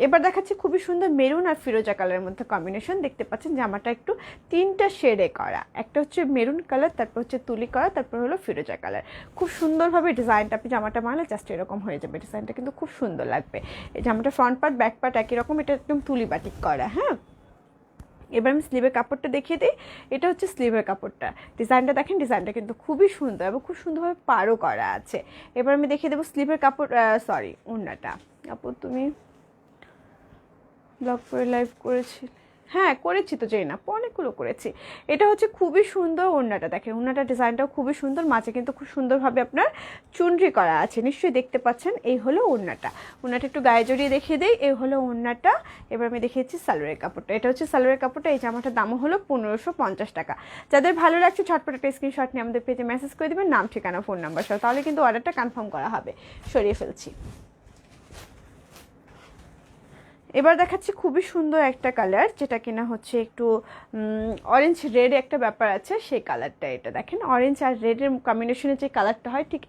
এবার দেখাচ্ছি খুবই সুন্দর মেরুন আর ফিরোজা কালারের মধ্যে কম্বিনেশন। দেখতে পাচ্ছেন জামাটা একটু 3টা শেডে করা, একটা হচ্ছে মেরুন কালার, তারপর হচ্ছে তুলি করা, তারপর হলো ফিরোজা কালার। খুব সুন্দরভাবে ডিজাইনটা, আপনি জামাটা বানালে জাস্ট এরকম হয়ে যাবে, ডিজাইনটা কিন্তু খুব সুন্দর লাগবে। এই জামাটা ফ্রন্ট পার্ট ব্যাক পার্ট একই রকম, এটা একদম তুলি বাটিক করা। হ্যাঁ, এবার আমি স্লিভের কাপড়টা দেখিয়ে দিই। এটা হচ্ছে স্লিভের কাপড়টা, ডিজাইনটা দেখেন, ডিজাইনটা কিন্তু খুবই সুন্দর এবং খুব সুন্দরভাবে পাড়ও করা আছে। এবার আমি দেখিয়ে দেবো স্লিভের কাপড়, সরি ওড়নাটা। আপু তুমি ব্লগ করে লাইভ করেছি? হ্যাঁ করেছি তো, যেই না অনেকগুলো করেছি। এটা হচ্ছে খুবই সুন্দর ওড়নাটা, দেখেন ওড়নাটা ডিজাইনটাও খুবই সুন্দর, মাঝে কিন্তু খুব সুন্দরভাবে আপনার চুনরি করা আছে, নিশ্চয়ই দেখতে পাচ্ছেন। এই হলো ওড়নাটা, ওড়নাটা একটু গায়ে জড়িয়ে দেখিয়ে দেই। এই হলো ওড়নাটা। এবার আমি দেখিয়েছি সালোয়ারের কাপড়টা, এটা হচ্ছে সালোয়ারের কাপড়টা। এই জামাটার দামও হলো 1550 টাকা। যাদের ভালো লাগছে ঝটপট একটা স্ক্রিনশট নিয়ে আমাদের পেজে মেসেজ করে দেবেন, নাম ঠিকানা ফোন নাম্বার সহ, তাহলে কিন্তু অর্ডারটা কনফার্ম করা হবে। সরিয়ে ফেলছি। এবার দেখাচ্ছি খুবই সুন্দর একটা কালার, যেটা কিনা হচ্ছে একটু অরেঞ্জ রেড একটা ব্যাপার আছে, সেই কালারটা। এটা দেখেন অরেঞ্জ আর রেডের কম্বিনেশনে যে কালারটা হয় ঠিক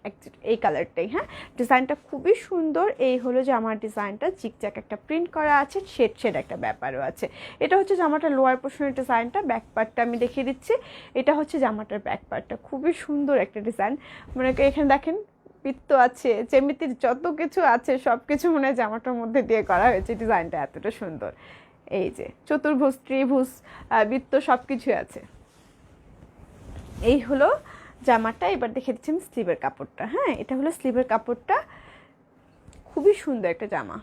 এই কালারটাই। হ্যাঁ, ডিজাইনটা খুবই সুন্দর। এই হলো যে আমার ডিজাইনটা জিগজ্যাগ একটা প্রিন্ট করা আছে, শেড শেড একটা ব্যাপারও আছে। এটা হচ্ছে জামাটার লোয়ার পোর্শনের ডিজাইনটা। ব্যাক পার্টটা আমি দেখিয়ে দিচ্ছি। এটা হচ্ছে জামাটার ব্যাক পার্টটা, খুবই সুন্দর একটা ডিজাইন। মানে এখানে দেখেন বৃত্ত আছে, জ্যামিতির যত কিছু আছে সব কিছু মনে হয় জামাটার মধ্যে দিয়ে করা হয়েছে, ডিজাইনটা এতটা সুন্দর। এই যে চতুর্ভুজ, ত্রিভুজ, বৃত্ত সব কিছু আছে। এই হলো জামাটা। এবার দেখে দিচ্ছি আমি স্লিভের কাপড়টা। হ্যাঁ, এটা হলো স্লিভের কাপড়টা, খুবই সুন্দর একটা জামা,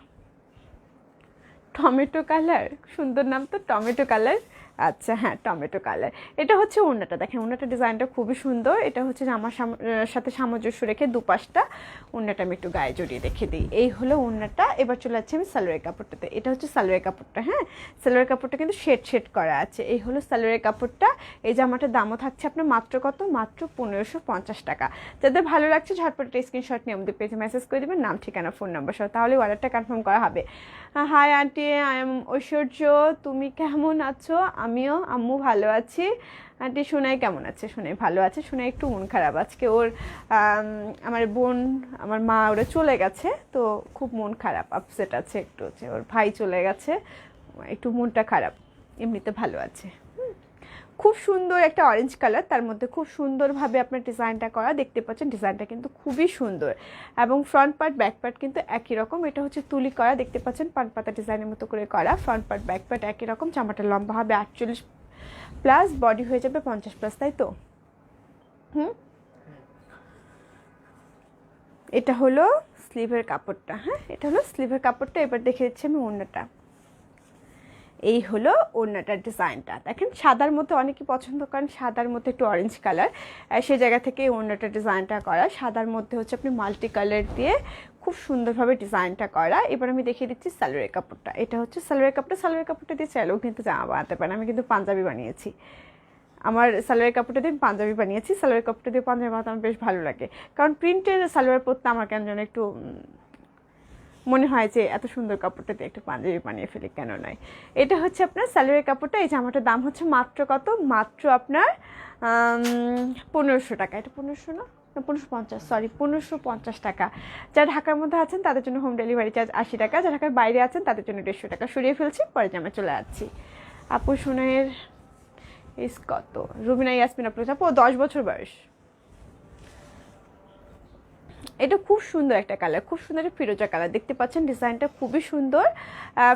টমেটো কালার, সুন্দর নাম তো, টমেটো কালার। আচ্ছা হ্যাঁ, টমেটো কালার। এটা হচ্ছে ওড়নাটা, দেখেন ওড়নাটা ডিজাইনটা খুবই সুন্দর। এটা হচ্ছে জামার সাথে সামঞ্জস্য রেখে দুপাশটা ওড়নাটা আমি একটু গায়ে জড়িয়ে রেখে দিই। এই হলো ওড়নাটা। এবার চলে যাচ্ছি আমি সালোয়ারের কাপড়টাতে। এটা হচ্ছে সালোয়ারের কাপড়টা। হ্যাঁ, সালোয়ারের কাপড়টা কিন্তু শেড শেড করা আছে। এই হলো সালোয়ারের কাপড়টা। এই জামাটার দামও থাকছে আপনার মাত্র কত, মাত্র 1550 টাকা। যাদের ভালো লাগছে ঝটপট একটা স্ক্রিনশট নিয়ে আমাদের পেজে মেসেজ করে দেবেন, নাম ঠিকানা ফোন নাম্বার সহ, তাহলে অর্ডারটা কনফার্ম করা হবে। হাই আন্টি, আই এম ঐশ্বর্য, তুমি কেমন আছো? আমিও আম্মু ভালো আছি। আন্টি সোনাই কেমন আছে? সোনাই ভালো আছে। সোনাই একটু মন খারাপ আজকে, ওর আমার বোন, আমার মা ওরা চলে গেছে, তো খুব মন খারাপ, আপসেট আছে একটু, হচ্ছে ওর ভাই চলে গেছে, একটু মনটা খারাপ, এমনিতে ভালো আছে। খুব সুন্দর একটা অরেঞ্জ কালার, তার মধ্যে খুব সুন্দরভাবে আপনার ডিজাইনটা করা, দেখতে পাচ্ছেন ডিজাইনটা কিন্তু খুবই সুন্দর। এবং ফ্রন্ট পার্ট ব্যাক পার্ট কিন্তু একই রকম। এটা হচ্ছে তুলি করা, দেখতে পাচ্ছেন পান পাতা ডিজাইনের মতো করে করা। ফ্রন্ট পার্ট ব্যাক পার্ট একই রকম। জামাটা লম্বা হবে 48 প্লাস, বডি হয়ে যাবে 50 প্লাস, তাই তো? এটা হলো স্লিভের কাপড়টা। হ্যাঁ, এটা হলো স্লিভের কাপড়টা। এবার দেখে দিচ্ছি আমি ওড়নাটা। এই হলো ওড়নাটার ডিজাইনটা। দেখেন সাদার মধ্যে অনেকেই পছন্দ করেন, সাদার মধ্যে একটু অরেঞ্জ কালার, সেই জায়গা থেকে ওড়নাটার ডিজাইনটা করা। সাদার মধ্যে হচ্ছে আপনি মাল্টি কালার দিয়ে খুব সুন্দরভাবে ডিজাইনটা করা। এবার আমি দেখিয়ে দিচ্ছি সালোয়ারের কাপড়টা। এটা হচ্ছে সালোয়ারের কাপড়টা। সালোয়ারের কাপড়টা দিয়ে চাইলেও কিন্তু জামা বানাতে পারেন। আমি কিন্তু পাঞ্জাবি বানিয়েছি, আমার সালোয়ারের কাপড়টা দিয়ে পাঞ্জাবি বানিয়েছি। সালোয়ারের কাপড়টা দিয়ে পাঞ্জাবি বানাতে আমার বেশ ভালো লাগে, কারণ প্রিন্টের সালোয়ার পরতে আমার কেন যেন একটু মনে হয় যে এত সুন্দর কাপড়টা দিয়ে একটু পাঞ্জাবি বানিয়ে ফেলি, কেন নয়। এটা হচ্ছে আপনার সালোয়ারের কাপড়টা। এই জামাটার দাম হচ্ছে মাত্র কত, মাত্র আপনার 1500 টাকা। এটা 1500 না, 1550, সরি 1550 টাকা। যারা ঢাকার মধ্যে আছেন তাদের জন্য হোম ডেলিভারি চার্জ 80 টাকা, যারা ঢাকার বাইরে আছেন তাদের জন্য 150 টাকা। সরিয়ে ফেলছি, পরে জামা চলে যাচ্ছি। আপু সোনাইয়ের এজ কত? রুবিনা ইয়াসমিন আপু, 10 বছর বয়স। এটা খুব সুন্দর একটা কালার, খুব সুন্দর একটা ফিরোজা কালার, দেখতে পাচ্ছেন ডিজাইনটা খুবই সুন্দর।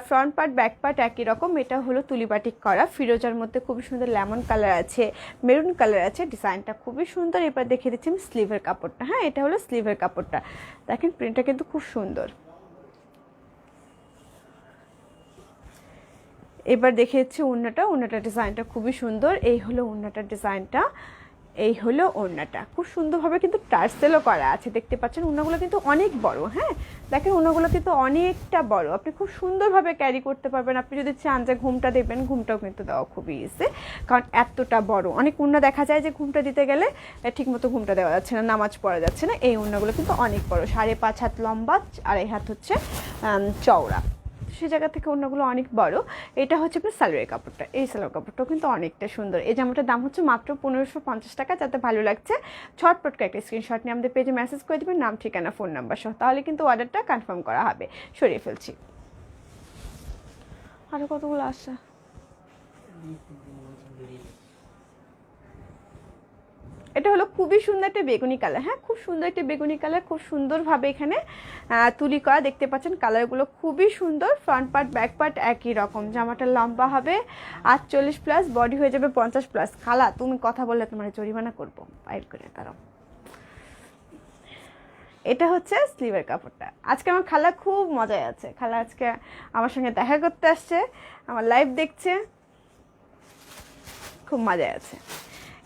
ফ্রন্ট পার্ট ব্যাক পার্ট একই রকম। এটা হলো তুলিবাটিক করা, ফিরোজার মধ্যে খুবই সুন্দর লেমন কালার আছে, মেরুন কালার আছে, ডিজাইনটা খুবই সুন্দর। এবার দেখে দিচ্ছি আমি স্লিভের কাপড়টা। হ্যাঁ, এটা হলো স্লিভের কাপড়টা, দেখেন প্রিন্টটা কিন্তু খুব সুন্দর। এবার দেখে দিচ্ছি ওড়নাটা। ওড়নাটার ডিজাইনটা খুবই সুন্দর। এই হলো ওড়নাটার ডিজাইনটা, এই হলো ওড়নাটা। খুব সুন্দরভাবে কিন্তু টার্সেলও করা আছে, দেখতে পাচ্ছেন। ওড়নাগুলো কিন্তু অনেক বড়। হ্যাঁ, দেখেন ওড়নাগুলো কিন্তু অনেকটা বড়, আপনি খুব সুন্দরভাবে ক্যারি করতে পারবেন। আপনি যদি চান যে ঘুমটা দেবেন, ঘুমটাও কিন্তু দেওয়া খুবই ইজি, কারণ এতটা বড়। অনেক ওড়না দেখা যায় যে ঘুমটা দিতে গেলে ঠিকমতো ঘুমটা দেওয়া যাচ্ছে না, নামাজ পড়া যাচ্ছে না। এই ওড়নাগুলো কিন্তু অনেক বড়, 5.5 হাত লম্বা, 2.5 হাত হচ্ছে চওড়া, সেই জায়গা থেকে অন্যগুলো অনেক বড়। এটা হচ্ছে আপনার সালোয়ারের কাপড়টা। এই সালোয়ার কাপড়টাও কিন্তু অনেকটা সুন্দর। এই জামাটার দাম হচ্ছে মাত্র 1550 টাকা। যাতে ভালো লাগছে ছটপট করে একটা স্ক্রিনশট নিয়ে আমাদের পেজে মেসেজ করে দেবেন, নাম ঠিকানা ফোন নাম্বার সহ, তাহলে কিন্তু অর্ডারটা কনফার্ম করা হবে। সরিয়ে ফেলছি। আরো কতগুলো আসছে। এটা হলো খুবই সুন্দর একটা বেগুনি কালার, হ্যাঁ খুব সুন্দর একটা বেগুনি কালার, খুব সুন্দরভাবে এখানে তুলি করা, দেখতে পাচ্ছেন কালারগুলো খুবই সুন্দর। ফ্রন্ট পার্ট ব্যাক পার্ট একই রকম, জামাটা লম্বা হবে 48+, বডি হয়ে যাবে 50+। খালা তুমি কথা বললে তোমার জরিমানা করবো, বাইর করে দাঁড়াও। এটা হচ্ছে স্লিভের কাপড়টা। আজকে আমার খালা খুব মজায় আছে, খালা আজকে আমার সঙ্গে দেখা করতে আসছে, আমার লাইভ দেখছে, খুব মজায় আছে।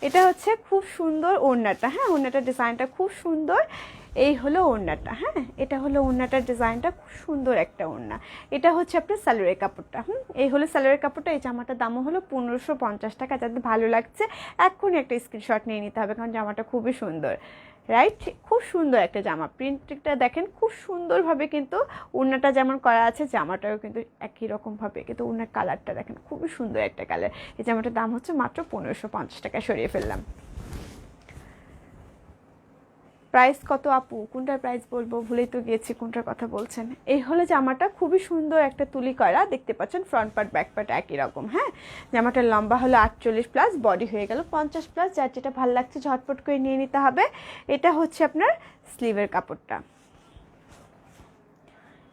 এটা হচ্ছে খুব সুন্দর ওড়নাটা, হ্যাঁ ওড়নাটার ডিজাইনটা খুব সুন্দর। এই হলো ওড়নাটা, হ্যাঁ এটা হলো ওড়নাটার ডিজাইনটা, খুব সুন্দর একটা ওড়না। এটা হচ্ছে আপনার সালোয়ারের কাপড়টা, এই হলো সালোয়ারের কাপড়টা। এই জামাটার দামও হলো 1550 টাকা। যাদের ভালো লাগছে এক্ষুনি একটা স্ক্রিনশট নিয়ে নিতে হবে, কারণ জামাটা খুবই সুন্দর, রাইট? খুব সুন্দর একটা জামা, প্রিন্টটা দেখেন খুব সুন্দরভাবে, কিন্তু ওড়নাটা যেমন করা আছে জামাটাও কিন্তু একই রকমভাবে, কিন্তু ওড়নার কালারটা দেখেন খুবই সুন্দর একটা কালার। এই জামাটার দাম হচ্ছে মাত্র 1550 টাকা। সরিয়ে ফেললাম। প্রাইস কত আপু? কোনটার প্রাইস বলবো ভুলেই তো গিয়েছি, কোনটার কথা বলছেন। এই হলো জামাটা, খুবই সুন্দর একটা তুলি করা, দেখতে পাচ্ছেন ফ্রন্ট পার্ট ব্যাক পার্ট একই রকম, হ্যাঁ জামাটার লম্বা হলো 48+, বডি হয়ে গেল 50+। যার যেটা ভালো লাগছে ঝটপট করে নিয়ে নিতে হবে। এটা হচ্ছে আপনার স্লিভের কাপড়টা।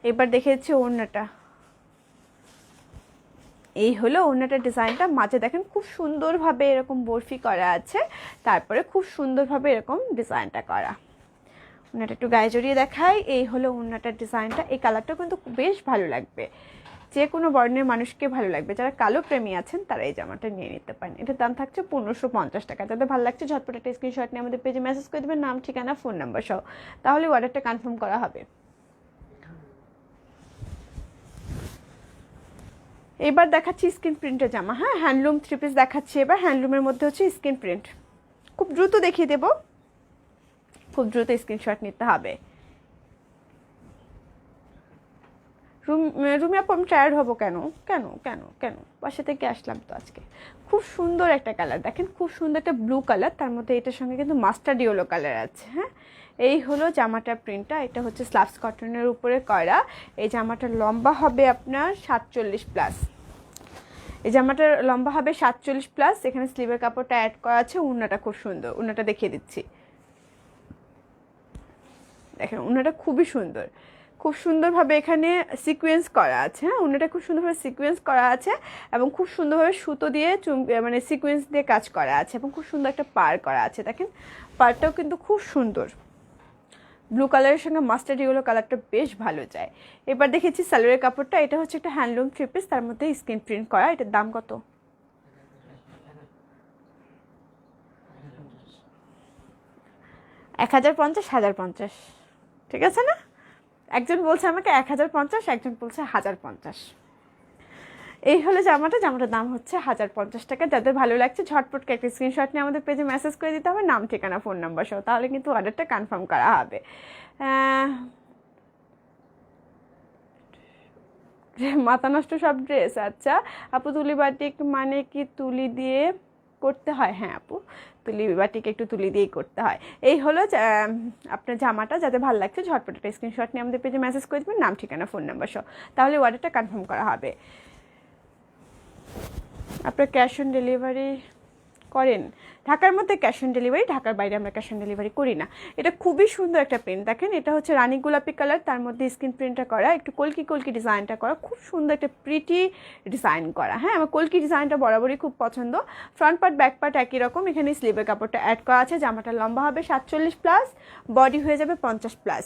এবার দেখেছি ওড়নাটা। এই হলো ওড়নাটার ডিজাইনটা, মাঝে দেখেন খুব সুন্দরভাবে এরকম বরফি করা আছে, তারপরে খুব সুন্দরভাবে এরকম ডিজাইনটা করা। ওড়নাটা একটু গায়ে জড়িয়ে দেখাই। এই হলো ওড়নাটার ডিজাইনটা। এই কালারটা কিন্তু বেশ ভালো লাগবে, যে কোনো বর্ণের মানুষকে ভালো লাগবে। যারা কালো প্রেমী আছেন তারা এই জামাটা নিয়ে নিতে পারেন। এটার দাম থাকছে 1550 টাকা। যাদের ভালো লাগছে ঝটপট একটা স্ক্রিনশট নিয়ে আমাদের পেজে মেসেজ করে দেবেন, নাম ঠিকানা ফোন নাম্বার সহ, তাহলে অর্ডারটা কনফার্ম করা হবে। এবার দেখাচ্ছি স্ক্রিন প্রিন্টের জামা, হ্যাঁ হ্যান্ডলুম 3 পিস দেখাচ্ছি এবার। হ্যান্ডলুমের মধ্যে হচ্ছে স্ক্রিন প্রিন্ট, খুব দ্রুত দেখিয়ে দেবো, খুব দ্রুত স্ক্রিনশট নিতে হবে। রুমে আপু আমি টায়ার্ড হবো কেন? কেন কেন কেন বাসা থেকে আসলাম তো আজকে। খুব সুন্দর একটা কালার দেখেন, খুব সুন্দর একটা ব্লু কালার, তার মধ্যে এটার সঙ্গে কিন্তু মাস্টার্ড ইয়েলো কালার আছে, হ্যাঁ এই হলো জামাটার প্রিন্টটা। এটা হচ্ছে স্লাবস কটনের উপরে করা। এই জামাটার লম্বা হবে আপনার 47+। এই জামাটার লম্বা হবে 47+। এখানে স্লিভের কাপড়টা অ্যাড করা আছে। উন্নাটা খুব সুন্দর, উন্নাটা দেখিয়ে দিচ্ছি, দেখেন উন্নাটা খুবই সুন্দর, খুব সুন্দরভাবে এখানে সিকোয়েন্স করা আছে, হ্যাঁ উন্নাটা খুব সুন্দরভাবে সিকোয়েন্স করা আছে, এবং খুব সুন্দরভাবে সুতো দিয়ে মানে সিকোয়েন্স দিয়ে কাজ করা আছে, এবং খুব সুন্দর একটা পার করা আছে। দেখেন পারটাও কিন্তু খুব সুন্দর, ব্লু কালারের সঙ্গে মাস্টার্ড ইয়েলো কালারটা বেশ ভালো যায়। এবার দেখেছি সালোয়ারের কাপড়টা। এটা হচ্ছে একটা হ্যান্ডলুম 3 পিস, তার মধ্যে স্ক্রিন প্রিন্ট করা। এটার দাম কত? 1050, 1050, ঠিক আছে না? একজন বলছে আমাকে 1050, একজন বলছে 1050। এই হলো জামাটা, জামাটার দাম হচ্ছে 1050 টাকা। যাদের ভালো লাগছে ঝটপট একটা স্ক্রিনশট নিয়ে আমাদের পেজে মেসেজ করে দিতে হবে, নাম ঠিকানা ফোন নাম্বার সহ, তাহলে কিন্তু অর্ডারটা কনফার্ম করা হবে। মাথা নষ্ট সব ড্রেস। আচ্ছা আপু, তুলি বাটিক মানে কি তুলি দিয়ে করতে হয়? হ্যাঁ আপু, তুলি বাটিক একটু তুলি দিয়েই করতে হয়। এই হলো আপনার জামাটা। যাদের ভালো লাগছে ঝটপট একটা স্ক্রিনশট নিয়ে আমাদের পেজে মেসেজ করে দেবেন, নাম ঠিকানা ফোন নাম্বার সহ, তাহলে অর্ডারটা কনফার্ম করা হবে। আপনার ক্যাশ অন ডেলিভারি করেন? ঢাকার মধ্যে ক্যাশ অন ডেলিভারি, ঢাকার বাইরে আমরা ক্যাশ অন ডেলিভারি করি না। এটা খুবই সুন্দর একটা প্রিন্ট দেখেন, এটা হচ্ছে রানী গোলাপি কালার, তার মধ্যে স্ক্রিন প্রিন্টটা করা, একটু কলকি কলকি ডিজাইনটা করা, খুব সুন্দর একটা প্রিটি ডিজাইন করা। হ্যাঁ আমার কলকি ডিজাইনটা বরাবরই খুব পছন্দ। ফ্রন্ট পার্ট ব্যাক পার্ট একই রকম, এখানে স্লিভের কাপড়টা অ্যাড করা আছে। জামাটা লম্বা হবে 47+, বডি হয়ে যাবে 50+।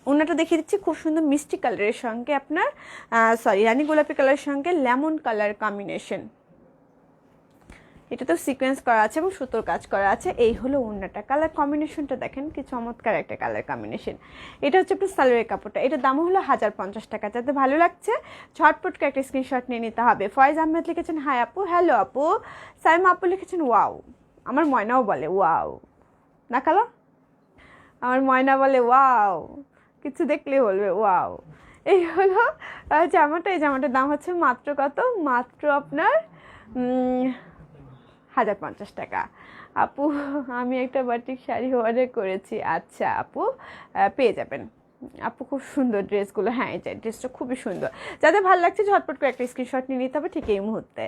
ওনাটা দেখিয়ে দিচ্ছি, খুব সুন্দর মিষ্টি কালারের সঙ্গে আপনার রানী গোলাপি কালারের সঙ্গে লেমন কালার কম্বিনেশন। এটা তো সিকোয়েন্স করা আছে এবং সুতোর কাজ করা আছে। এই হলো ওড়নাটা, কালার কম্বিনেশনটা দেখেন কি চমৎকার একটা কালার কম্বিনেশন। এটা হচ্ছে আপনার সালোয়ারের কাপড়টা। এটার দাম হলো 1050 টাকা। যাতে ভালো লাগছে ঝটপট করে একটা স্ক্রিনশট নিয়ে নিতে হবে। ফয়েজ আহমেদ লিখেছেন হাই আপু, হ্যালো আপু। সাইমা আপু লিখেছেন ওয়াও। আমার ময়নাও বলে ওয়াও, না খালা? আমার ময়না বলে ওয়াও, কিছু দেখলে বলবে ওয়াও। এই হলো জামাটা। এই জামাটার দাম হচ্ছে মাত্র কত? মাত্র আপনার 1050 টাকা। আপু আমি একটা বাটিক শাড়ি অর্ডার করেছি। আচ্ছা আপু, পেয়ে যাবেন, আপু খুব সুন্দর ড্রেসগুলো, হ্যাঁ এই যে ড্রেসটা খুবই সুন্দর, যাদের ভালো লাগছে ঝটপট করে একটা স্ক্রিনশট নিয়ে নিতে হবে ঠিক এই মুহূর্তে,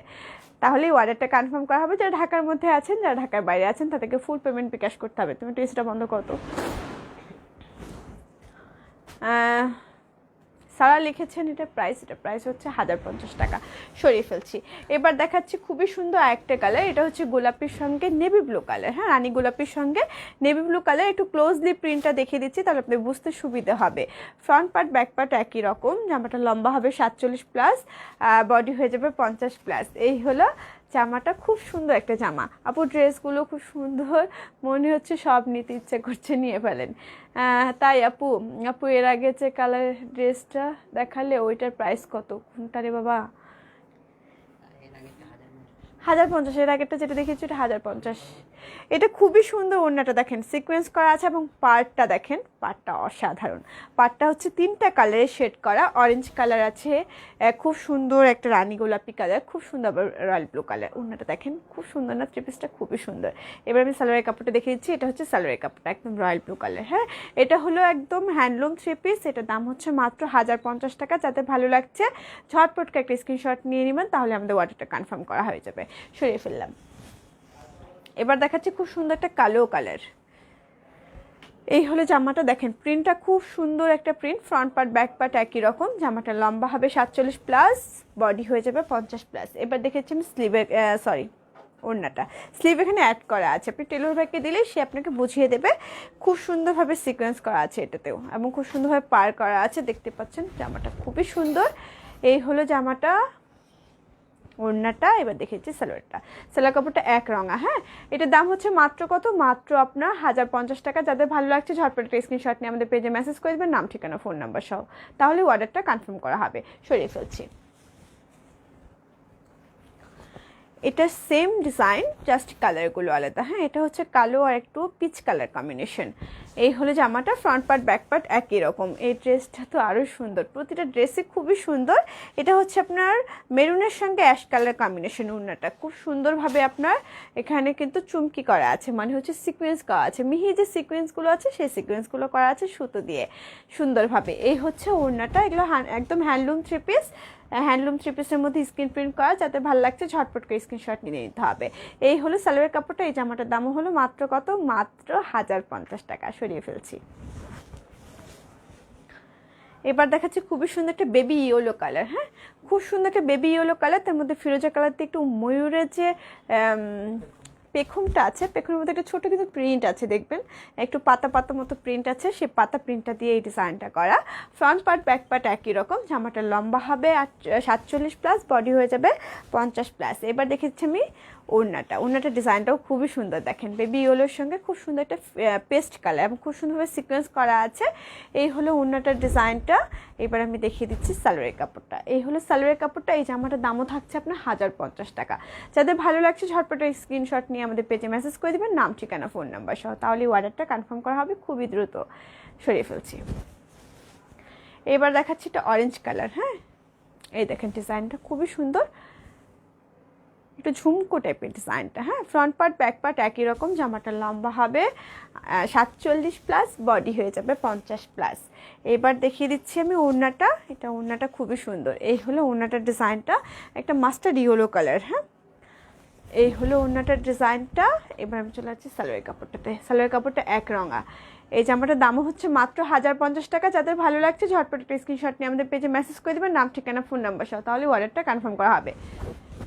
তাহলেই অর্ডারটা কনফার্ম করা হবে। যারা ঢাকার মধ্যে আছেন, যারা ঢাকার বাইরে আছেন, তাদেরকে ফুল পেমেন্ট বিকাশ করতে হবে। তুমি টেস্টটা বন্ধ করো তো। সারা লিখেছেন এটা প্রাইস হচ্ছে 1050 টাকা, সরিয়ে ফেলছি। এবার দেখাচ্ছি খুবই সুন্দর আরেকটা কালার, এটা হচ্ছে গোলাপির সঙ্গে নেভি ব্লু কালার, হ্যাঁ রানী গোলাপির সঙ্গে নেভি ব্লু কালার। একটু ক্লোজলি প্রিন্টটা দেখিয়ে দিচ্ছি তাহলে আপনি বুঝতে সুবিধা হবে। ফ্রন্ট পার্ট ব্যাক পার্ট একই রকম, জামাটা লম্বা হবে 47+, বডি হয়ে যাবে 50+। এই হলো জামাটা, খুব সুন্দর একটা জামা আপু, ড্রেসগুলো খুব সুন্দর, মনে হচ্ছে সব নিতে ইচ্ছে করছে, নিয়ে ফেলেন। তাই আপু এর আগে যে কালার ড্রেসটা দেখালে ওইটার প্রাইস কত, কোনটা রে বাবা? 1050। এর আগেরটা যেটা দেখেছি ওটা 1050। এটা খুবই সুন্দর, ওড়নাটা দেখেন সিকোয়েন্স করা আছে এবং পার্টটা দেখেন, পার্টটা অসাধারণ। পার্টটা হচ্ছে 3টা কালারে শেড করা, অরেঞ্জ কালার আছে, খুব সুন্দর একটা রানী গোলাপি কালার, খুব সুন্দর রয়্যাল ব্লু কালার। ওড়নাটা দেখেন খুব সুন্দর না, থ্রি পিসটা খুবই সুন্দর। এবার আমি সালোয়ারের কাপড়টা দেখিয়ে দিচ্ছি, এটা হচ্ছে সালোয়ারের কাপড়টা একদম রয়্যাল ব্লু কালার, হ্যাঁ এটা হলো একদম হ্যান্ডলুম থ্রি পিস, এটার দাম হচ্ছে মাত্র 1050 টাকা। যাতে ভালো লাগছে ঝটপট করে একটা স্ক্রিনশট নিয়ে নেবেন, তাহলে আমাদের অর্ডারটা কনফার্ম করা হয়ে যাবে। সরিয়ে ফেললাম। এবার দেখাচ্ছি খুব সুন্দর একটা কালো কালার, এই হলো জামাটা, দেখেন প্রিন্টটা খুব সুন্দর একটা print, front part back part একই রকম। জামাটা লম্বা হবে 47+, বডি হয়ে যাবে 50+। এবার দেখেছি আমি স্লিভের ওড়নাটা, স্লিভ এখানে অ্যাড করা আছে, আপনি টেলর ভাইকে দিলে সে আপনাকে বুঝিয়ে দেবে। খুব সুন্দরভাবে সিকোয়েন্স করা আছে এটাতেও, এবং খুব সুন্দরভাবে পার করা আছে, দেখতে পাচ্ছেন জামাটা খুবই সুন্দর। এই হলো জামাটা, ওড়নাটা। এবার দেখেছি সালোয়ারটা, সালোয়ার কাপড়টা এক রঙা, হ্যাঁ এটার দাম হচ্ছে মাত্র কত, মাত্র আপনার 1050 টাকা। যাদের ভালো লাগছে ঝটপট একটা স্ক্রিনশট নিয়ে আমাদের পেজে মেসেজ করে দেবেন, নাম ঠিকানা ফোন নাম্বার সহ, তাহলে অর্ডারটা কনফার্ম করা হবে। সরিয়ে ফেলছি। এটা সেম ডিজাইন, জাস্ট কালারগুলো আলাদা, হ্যাঁ এটা হচ্ছে কালো আর একটু পিচ কালার কম্বিনেশন। এই হলো জামাটা, ফ্রন্ট পার্ট ব্যাক পার্ট একই রকম। এই ড্রেসটা তো আরও সুন্দর, প্রতিটা ড্রেসই খুবই সুন্দর। এটা হচ্ছে আপনার মেরুনের সঙ্গে অ্যাশ কালার কম্বিনেশন। ওড়নাটা খুব সুন্দরভাবে আপনার এখানে কিন্তু চুমকি করা আছে, মানে হচ্ছে সিকোয়েন্স করা আছে, মিহি যে সিকোয়েন্সগুলো আছে সেই সিকোয়েন্সগুলো করা আছে সুতো দিয়ে সুন্দরভাবে। এই হচ্ছে ওড়নাটা, এগুলো একদম handloom three piece, handloom three পিসের মধ্যে স্ক্রিন প্রিন্ট করা, যাতে ভালো লাগছে ঝটপট করে স্ক্রিনশট নিয়ে নিতে হবে। এই হলো সালোয়ারের কাপড়টা, এই জামাটার দামও হলো মাত্র কত, মাত্র 1050 টাকা। সরিয়ে ফেলছি। এবার দেখাচ্ছি খুবই সুন্দর একটা বেবি ইয়েলো কালার, হ্যাঁ খুব সুন্দর একটা বেবি ইয়েলো কালার, তার মধ্যে ফিরোজা কালার দিয়ে একটু ময়ূরের যে পেখমটা আছে, পেখমের মধ্যে একটা ছোটো কিন্তু প্রিন্ট আছে, দেখবেন একটু পাতা পাতা মতো প্রিন্ট আছে, সেই পাতা প্রিন্টটা দিয়ে এই ডিজাইনটা করা। ফ্রন্ট পার্ট ব্যাক পার্ট একই রকম, জামাটা লম্বা হবে 47+, বডি হয়ে যাবে 50+। এবার দেখেছি আমি ওড়নাটা ডিজাইনটাও খুবই সুন্দর, দেখেন বেবি ইয়েলোর সঙ্গে খুব সুন্দর একটা পেস্ট কালার এবং খুব সুন্দরভাবে সিকোয়েন্স করা আছে। এই হলো ওড়নাটার ডিজাইনটা। এবার আমি দেখিয়ে দিচ্ছি সালোয়ারের কাপড়টা, এই হলো সালোয়ারের কাপড়টা। এই জামাটার দামও থাকছে আপনার 1050 টাকা। যাদের ভালো লাগছে ঝটপট স্ক্রিনশট নিয়ে আমাদের পেজে মেসেজ করে দেবেন, নাম ঠিকানা ফোন নাম্বার সহ, তাহলে অর্ডারটা কনফার্ম করা হবে খুবই দ্রুত। সরিয়ে ফেলছি। এবার দেখাচ্ছি এটা অরেঞ্জ কালার, হ্যাঁ এই দেখেন ডিজাইনটা খুবই সুন্দর, একটু ঝুমকো টাইপের ডিজাইনটা, হ্যাঁ ফ্রন্ট পার্ট ব্যাক পার্ট একই রকম। জামাটা লম্বা হবে 47+, বডি হয়ে যাবে 50+। এবার দেখিয়ে দিচ্ছি আমি ওড়নাটা, এটা ওড়নাটা খুবই সুন্দর। এই হলো ওড়নাটার ডিজাইনটা, একটা মাস্টার্ড ইয়েলো কালার, হ্যাঁ এই হলো ওড়নাটার ডিজাইনটা। এবার আমি চলে যাচ্ছি সালোয়ার কাপড়টাতে, সালোয়ার কাপড়টা এক রঙা। এই জামাটার দামও হচ্ছে মাত্র 1050 টাকা। যাদের ভালো লাগছে ঝটপট একটা স্ক্রিনশট নিয়ে আমাদের পেজে মেসেজ করে দেবেন, নাম ঠিকানা ফোন নাম্বার সহ, তাহলে অর্ডারটা কনফার্ম করা হবে।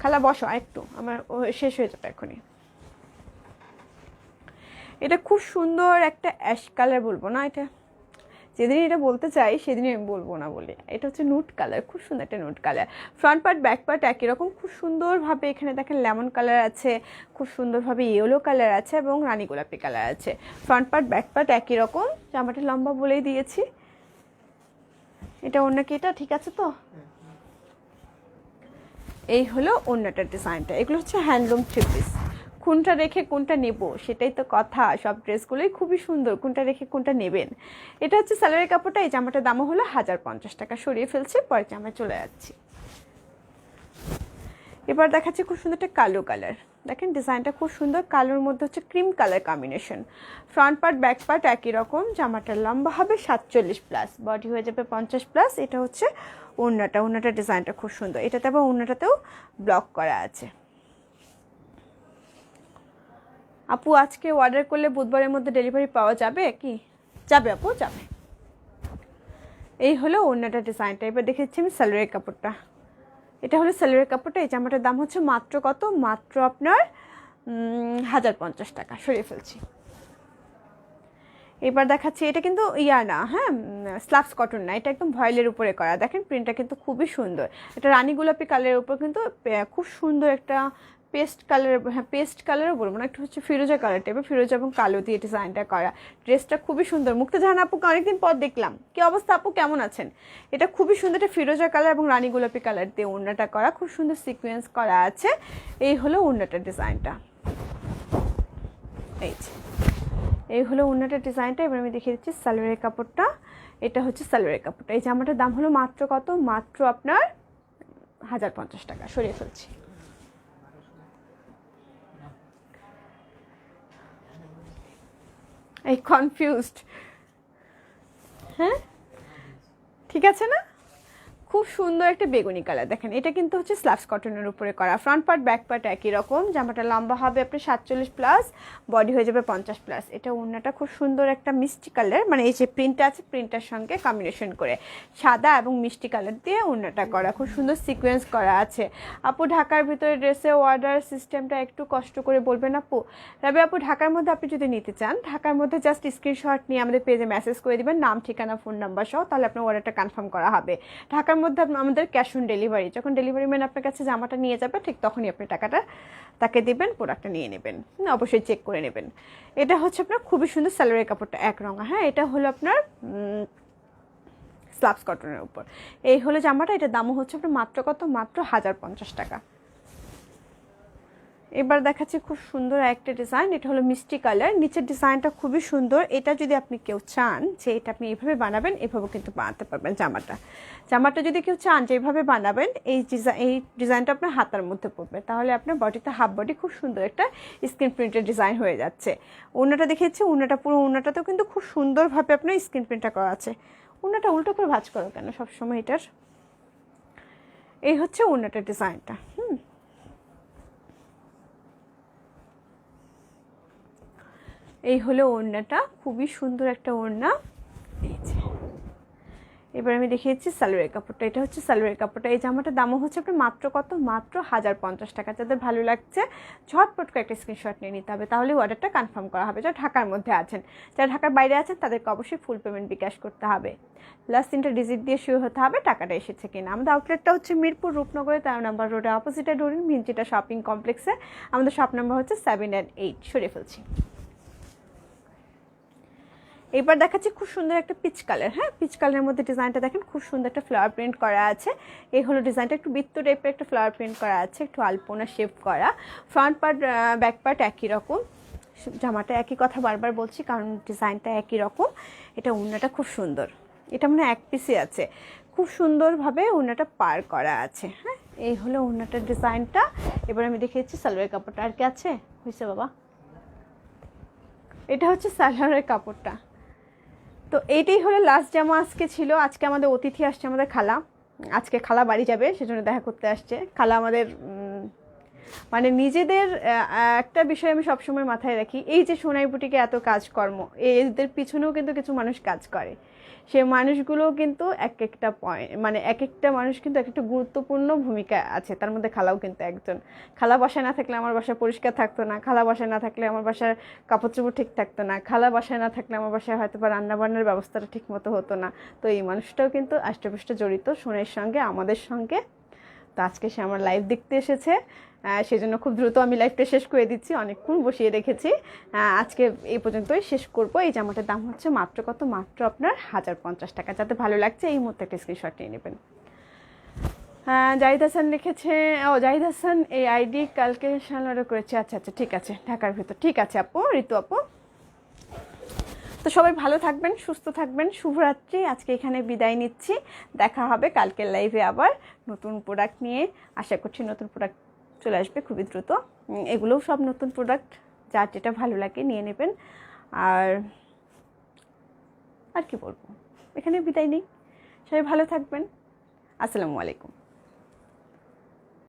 খালা বসো একটু, আমার শেষ হয়ে যাবে এখনই। এটা খুব সুন্দর একটা অ্যাশ কালার, বলবো না এটা, যেদিন এটা বলতে চাই সেদিনই আমি বলবো না বলে। এটা হচ্ছে নুট কালার, খুব সুন্দর একটা নুট colour. Front part back part একই রকম, খুব সুন্দরভাবে এখানে দেখেন লেমন কালার আছে, খুব সুন্দরভাবে ইয়েলো কালার আছে এবং রানী গোলাপি কালার আছে। ফ্রন্ট পার্ট ব্যাক পার্ট একই রকম, জামাটা লম্বা বলেই দিয়েছি। এটা অন্য কি, এটা ঠিক আছে তো? এই হলো ওড়নাটার ডিজাইনটা। এগুলো হচ্ছে হ্যান্ডলুম থ্রি পিস। কোনটা রেখে কোনটা নেব সেটাই তো কথা, সব ড্রেসগুলোই খুবই সুন্দর, কোনটা রেখে কোনটা নেবেন। এটা হচ্ছে সালোয়ারের কাপড়টা, এই জামাটার দামও হলো 1050 টাকা। সরিয়ে ফেলছি, পরে জামায় চলে যাচ্ছি। এবার দেখাচ্ছি খুব সুন্দর একটা কালো কালার। দেখেন ডিজাইনটা খুব সুন্দর, কালোর মধ্যে হচ্ছে cream colour combination. Front part back part একই রকম, জামাটার লম্বা হবে 47+, বডি হয়ে যাবে 50+। এটা হচ্ছে ওড়নাটা ডিজাইনটা খুব সুন্দর, এটাতে আবার ওড়নাটাতেও ব্লক করা আছে। আপু আজকে অর্ডার করলে বুধবারের মধ্যে ডেলিভারি পাওয়া যাবে কি? যাবে আপু, যাবে। এই হলো ওড়নাটা ডিজাইনটা। এবার দেখেছি আমি সালোয়ারের কাপড়টা। এটা হলো সালোয়ারের কাপড়টা। এই জামাটার দাম হচ্ছে মাত্র কত? মাত্র আপনার 1050 টাকা। সরিয়ে ফেলছি। এবার দেখাচ্ছি, এটা কিন্তু ইয়া না, হ্যাঁ স্লাবস কটন না, এটা একদম ভয়েলের উপরে করা। দেখেন প্রিন্টটা কিন্তু খুবই সুন্দর। এটা রানী গোলাপি কালারের উপর কিন্তু খুব সুন্দর একটা পেস্ট কালার, হ্যাঁ পেস্ট কালারও বলবো না, একটু হচ্ছে ফিরোজা কালার টাইপের, ফিরোজা এবং কালো দিয়ে ডিজাইনটা করা। ড্রেসটা খুবই সুন্দর। মুক্তাজাহান আপুকে অনেকদিন পর দেখলাম, কি অবস্থা আপু, কেমন আছেন? এটা খুবই সুন্দর, একটা ফিরোজা কালার এবং রানী গোলাপি কালার দিয়ে ওড়নাটা করা, খুব সুন্দর সিকোয়েন্স করা আছে। এই হলো ওড়নাটার ডিজাইনটা। এই হলো ওড়নাটার ডিজাইনটা। এবার আমি দেখিয়ে দিচ্ছি সালোয়ারের কাপড়টা। এটা হচ্ছে সালোয়ারের কাপড়টা। এই জামাটার দাম হলো মাত্র কত? মাত্র আপনার 1050 টাকা। সরিয়ে ফেলছি। এই কনফিউজড, হ্যাঁ ঠিক আছে না? খুব সুন্দর একটা বেগুনি কালার। দেখেন এটা কিন্তু হচ্ছে স্লাবস কটনের উপরে করা। ফ্রন্ট পার্ট ব্যাক পার্ট একই রকম। জামাটা লম্বা হবে আপনার 47+, বডি হয়ে যাবে 50+। এটা ওড়নাটা খুব সুন্দর একটা মিষ্টি কালার, মানে এই যে প্রিন্টটা আছে প্রিন্টার সঙ্গে কম্বিনেশন করে সাদা এবং মিষ্টি কালার দিয়ে ওড়নাটা করা, খুব সুন্দর সিকোয়েন্স করা আছে। আপু ঢাকার ভিতরে ড্রেসে অর্ডার সিস্টেমটা একটু কষ্ট করে বলবেন আপু। তবে আপু ঢাকার মধ্যে আপনি যদি নিতে চান, ঢাকার মধ্যে জাস্ট স্ক্রিনশট নিয়ে আমাদের পেজে মেসেজ করে দিবেন, নাম ঠিকানা ফোন নাম্বার সহ, তাহলে আপনার অর্ডারটা কনফার্ম করা হবে। ঢাকার মধ্যে আমাদের ক্যাশ অন ডেলিভারি, যখন ডেলিভারি ম্যান আপনার কাছে জামাটা নিয়ে যাবে ঠিক তখনই আপনি টাকাটা তাকে দেবেন, প্রোডাক্টটা নিয়ে নেবেন, অবশ্যই চেক করে নেবেন। এটা হচ্ছে আপনার খুবই সুন্দর সালোয়ারের কাপড়টা এক রঙা, হ্যাঁ এটা হলো আপনার স্লাবস কটনের উপর। এই হলো জামাটা। এটার দামও হচ্ছে আপনার মাত্র কত? মাত্র 1050 টাকা। এবার দেখাচ্ছি খুব সুন্দর একটা ডিজাইন। এটা হলো মিষ্টি কালার, নিচের ডিজাইনটা খুবই সুন্দর। এটা যদি আপনি কেউ চান যে এটা আপনি এইভাবে বানাবেন, এভাবেও কিন্তু বানাতে পারবেন। জামাটা যদি কেউ চান যে এইভাবে বানাবেন, এই ডিজাইনটা আপনার হাতার মধ্যে পড়বে, তাহলে আপনার বডিতে হাফ বডি খুব সুন্দর একটা স্ক্রিন প্রিন্টের ডিজাইন হয়ে যাচ্ছে। ওড়নাটা দেখেছি, ওড়নাটা পুরো ওড়নাটাতেও কিন্তু খুব সুন্দরভাবে আপনার স্ক্রিন প্রিন্টটা করা আছে। ওড়নাটা উল্টো করে ভাঁজ করো কেন সবসময় এটার? এই হচ্ছে ওড়নাটার ডিজাইনটা। এই হলো ওড়নাটা, খুবই সুন্দর একটা ওড়না। এই যে এবার আমি দেখিয়েছি সালোয়ারের কাপড়টা। এটা হচ্ছে সালোয়ারের কাপড়টা। এই জামাটার দামও হচ্ছে আপনার মাত্র কত? মাত্র 1050 টাকা। যাদের ভালো লাগছে ঝটপট করে একটা স্ক্রিনশট নিয়ে নিতে হবে, তাহলে অর্ডারটা কনফার্ম করা হবে। যারা ঢাকার মধ্যে আছেন, যারা ঢাকার বাইরে আছেন তাদেরকে অবশ্যই ফুল পেমেন্ট বিকাশ করতে হবে, লাস্ট 3টা ডিজিট দিয়ে শুরু হতে হবে টাকাটা এসেছে কিনা। আমাদের আউটলেটটা হচ্ছে মিরপুর রূপনগরে 13 নম্বর রোডে অপোজিটে ডোরিন মিনচিটা শপিং কমপ্লেক্সে। আমাদের শপ নাম্বার হচ্ছে 7 and 8। সরিয়ে ফেলছি। এবার দেখাচ্ছি খুব সুন্দর একটা পিচ কালার, হ্যাঁ পিচ কালারের মধ্যে ডিজাইনটা দেখেন, খুব সুন্দর একটা ফ্লাওয়ার প্রিন্ট করা আছে। এই হলো ডিজাইনটা, একটু বৃত্ত টাইপের একটা ফ্লাওয়ার প্রিন্ট করা আছে, একটু আলপনা শেপ করা। ফ্রন্ট পার্ট ব্যাক পার্ট একই রকম। জামাটা একই কথা বারবার বলছি কারণ ডিজাইনটা একই রকম। এটা ওড়নাটা খুব সুন্দর, এটা মানে এক পিসে আছে, খুব সুন্দরভাবে ওড়নাটা পার করা আছে। হ্যাঁ এই হলো ওড়নাটার ডিজাইনটা। এবার আমি দেখিয়েছি সালোয়ারের কাপড়টা। আর কি আছে? হয়েছে বাবা, এটা হচ্ছে সালোয়ারের কাপড়টা। তো এইটাই হলো লাস্ট জামা আজকে ছিল। আজকে আমাদের অতিথি আসছে, আমাদের খালা। আজকে খালা বাড়ি যাবে, সেজন্য দেখা করতে আসছে। খালা আমাদের মানে নিজেদের একটা বিষয় আমি সবসময় মাথায় রাখি, এই যে সোনাই বুটিকে এত কাজকর্ম, এদের পিছনেও কিন্তু কিছু মানুষ কাজ করে। সে মানুষগুলো কিন্তু এক একটা পয়েন্ট, মানে এক একটা মানুষ কিন্তু এক একটা গুরুত্বপূর্ণ ভূমিকা আছে, তার মধ্যে খালাও কিন্তু একজন। খালা বাসায় না থাকলে আমার বাসা পরিষ্কার থাকতো না, খালা বাসায় না থাকলে আমার বাসার কাপড় চোপড় ঠিক থাকতো না, খালা বাসায় না থাকলে আমার বাসায় হয়তো বা রান্নাবান্নার ব্যবস্থাটা ঠিক মতো হতো না। তো এই মানুষটাও কিন্তু আষ্টপৃষ্ট জড়িত সোনাইয়ের সঙ্গে, আমাদের সঙ্গে। তো আজকে সে আমার লাইভ দেখতে এসেছে, সেজন্য খুব দ্রুত আমি লাইভটা শেষ করে দিচ্ছি, অনেকক্ষণ বসিয়ে রেখেছি। আজকে এই পর্যন্তই শেষ করব। এই জামাটার দাম হচ্ছে মাত্র কত? মাত্র আপনার 1050 টাকা। যাতে ভালো লাগছে এই মুহূর্তে একটা স্ক্রিনশট নিয়ে নেবেন। জাহিদ হাসান লিখেছে, জাহিদ হাসান এই আইডি কালকে সালোয়ারও করেছে। আচ্ছা আচ্ছা ঠিক আছে, ঢাকার ভিতর। ঠিক আছে আপু, ঋতু আপু। তো সবাই ভালো থাকবেন, সুস্থ থাকবেন। শুভরাত্রি। আজকে এখানে বিদায় নিচ্ছি, দেখা হবে কালকের লাইভে আবার নতুন প্রোডাক্ট নিয়ে। আশা করছি নতুন প্রোডাক্ট চলে আসবে খুবই দ্রুত। এগুলোও সব নতুন প্রোডাক্ট, যার যেটা ভালো লাগে নিয়ে নেবেন। আর আর কি বলবো, এখানে বিদায় নেই। সবাই ভালো থাকবেন। আসসালামু আলাইকুম।